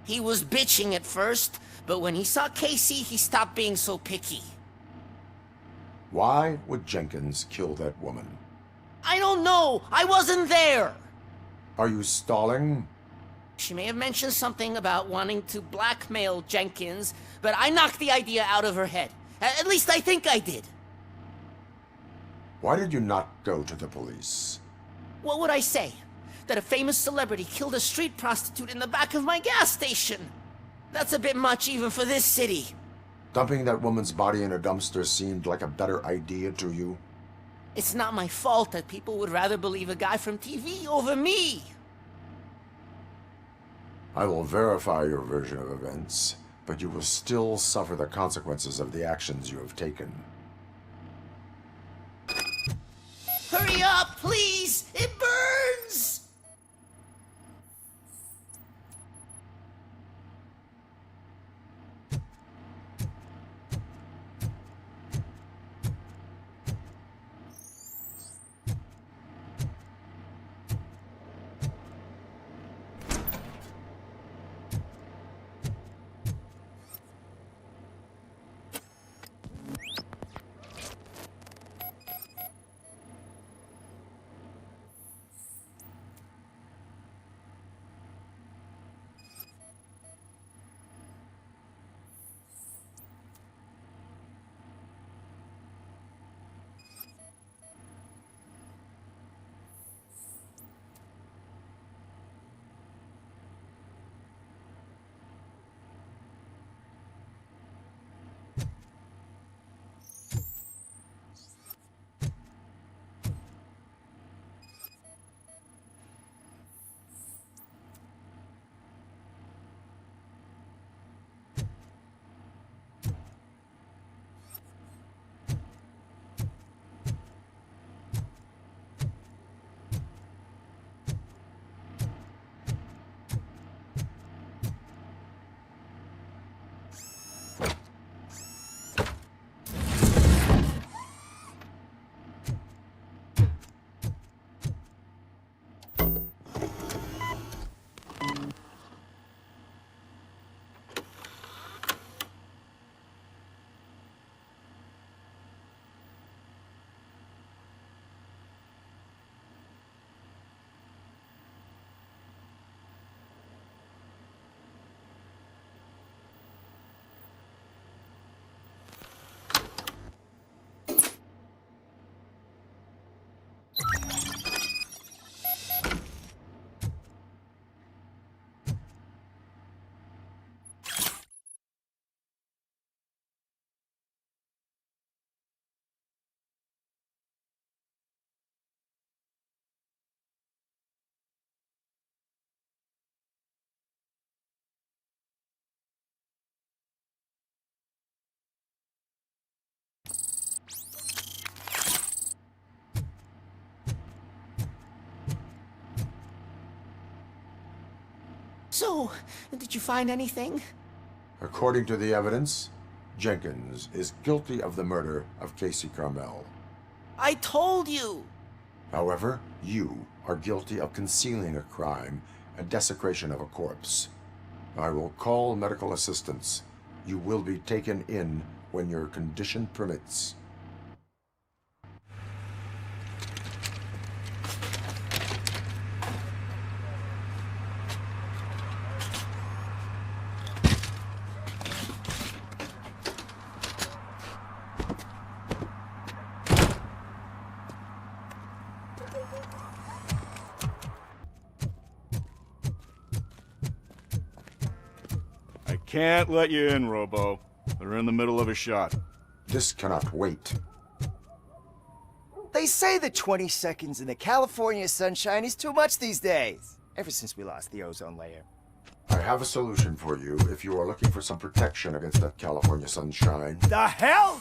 He was bitching at first, but when he saw Casey, he stopped being so picky. Why would Jenkins kill that woman? I don't know! I wasn't there! Are you stalling? She may have mentioned something about wanting to blackmail Jenkins, but I knocked the idea out of her head. At least I think I did. Why did you not go to the police? What would I say? That a famous celebrity killed a street prostitute in the back of my gas station? That's a bit much even for this city. Dumping that woman's body in a dumpster seemed like a better idea to you? It's not my fault that people would rather believe a guy from TV over me. I will verify your version of events, but you will still suffer the consequences of the actions you have taken. Hurry up, please! It burns! So, did you find anything? According to the evidence, Jenkins is guilty of the murder of Keisikamelel. I told you! However, you are guilty of concealing a crime and desecration of a corpse. I will call medical assistance. You will be taken in when your condition permits. Can't let you in, Robo. They're in the middle of a shot. This cannot wait. They say the 20 seconds in the California sunshine is too much these days. Ever since we lost the ozone layer. I have a solution for you if you are looking for some protection against that California sunshine. The hell?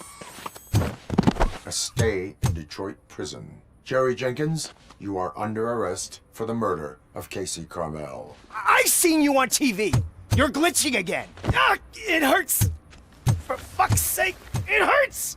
A stay in Detroit prison. Jerry Jenkins, you are under arrest for the murder of Keishikamel. I seen you on TV. You're glitching again. Ah, it hurts. For fuck's sake, it hurts.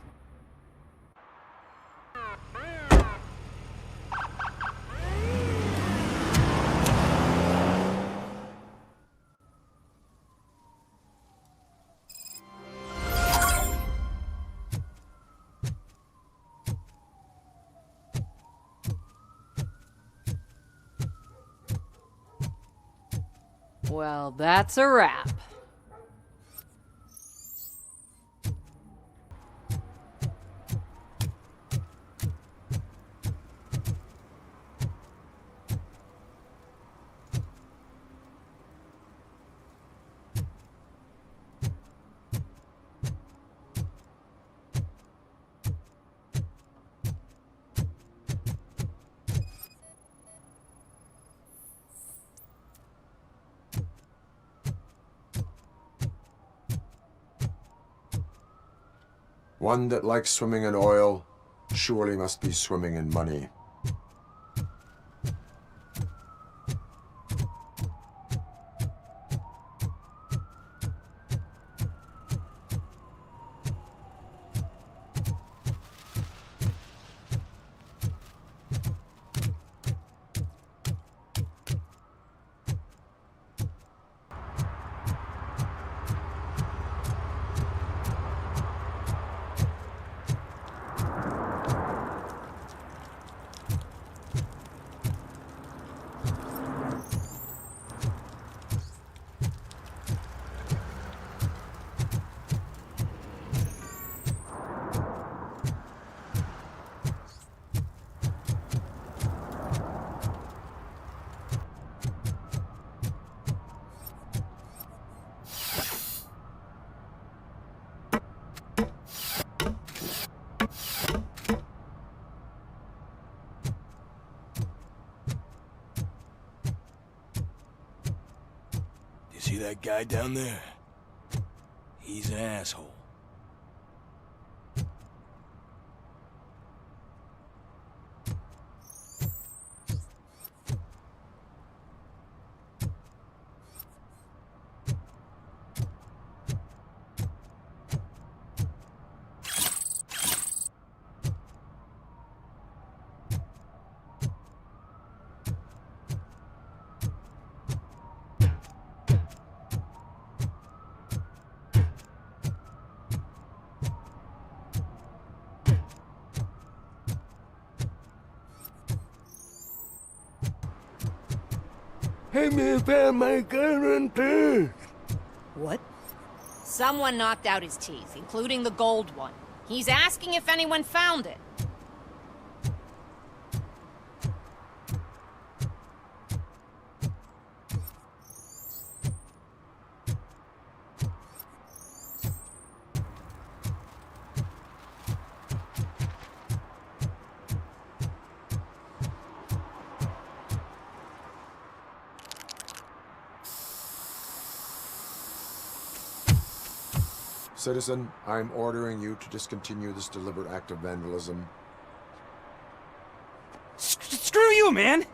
Well, that's a wrap. One that likes swimming in oil surely must be swimming in money. See that guy down there? He's an asshole. Hey, man, found my gun and purse. What? Someone knocked out his teeth, including the gold one. He's asking if anyone found it. Citizen, I'm ordering you to discontinue this deliberate act of vandalism. Screw you, man!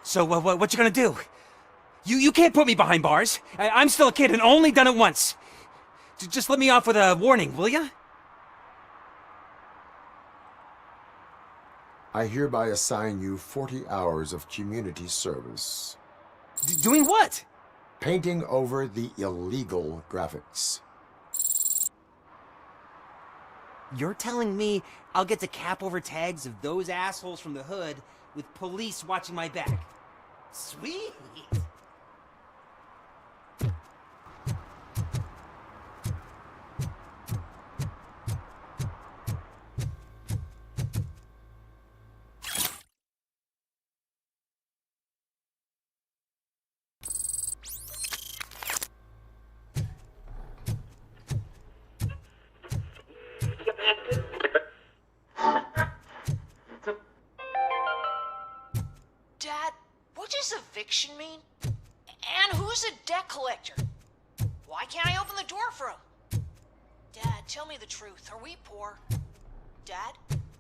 So, what you gonna do? You can't put me behind bars. I'm still a kid and only done it once. Just let me off with a warning, will ya? I hereby assign you 40 hours of community service. Doing what? Painting over the illegal graphics. You're telling me I'll get to cap over tags of those assholes from the hood with police watching my back? Sweet! Dad, what does eviction mean? And who's a debt collector? Why can't I open the door for him? Dad, tell me the truth. Are we poor? Dad?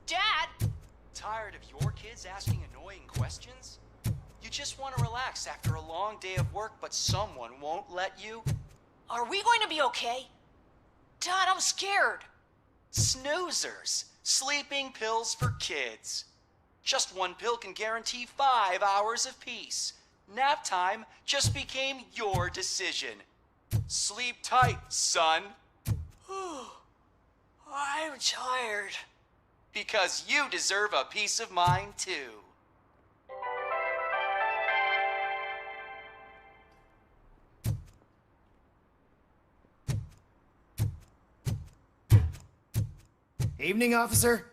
Dad? Tired of your kids asking annoying questions? You just want to relax after a long day of work, but someone won't let you? Are we going to be okay? Dad, I'm scared. Snoozers. Sleeping pills for kids. Just one pill can guarantee 5 hours of peace. Nap time just became your decision. Sleep tight, son. I'm tired. Because you deserve a peace of mind, too. Evening, officer.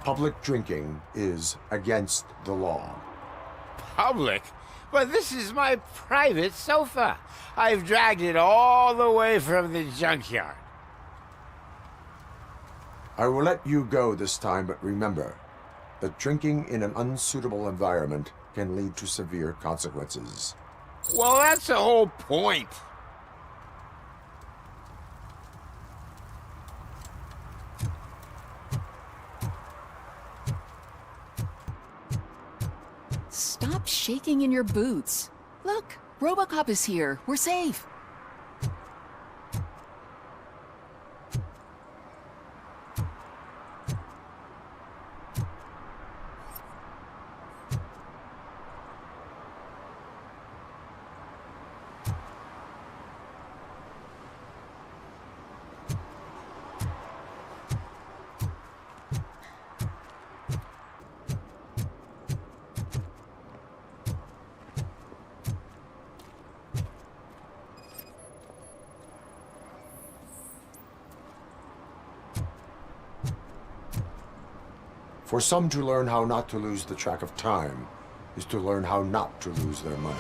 Public drinking is against the law. Public? But this is my private sofa. I've dragged it all the way from the junkyard. I will let you go this time, but remember that drinking in an unsuitable environment can lead to severe consequences. Well, that's the whole point. Stop shaking in your boots. Look, Robocop is here. We're safe. For some, to learn how not to lose the track of time is to learn how not to lose their money.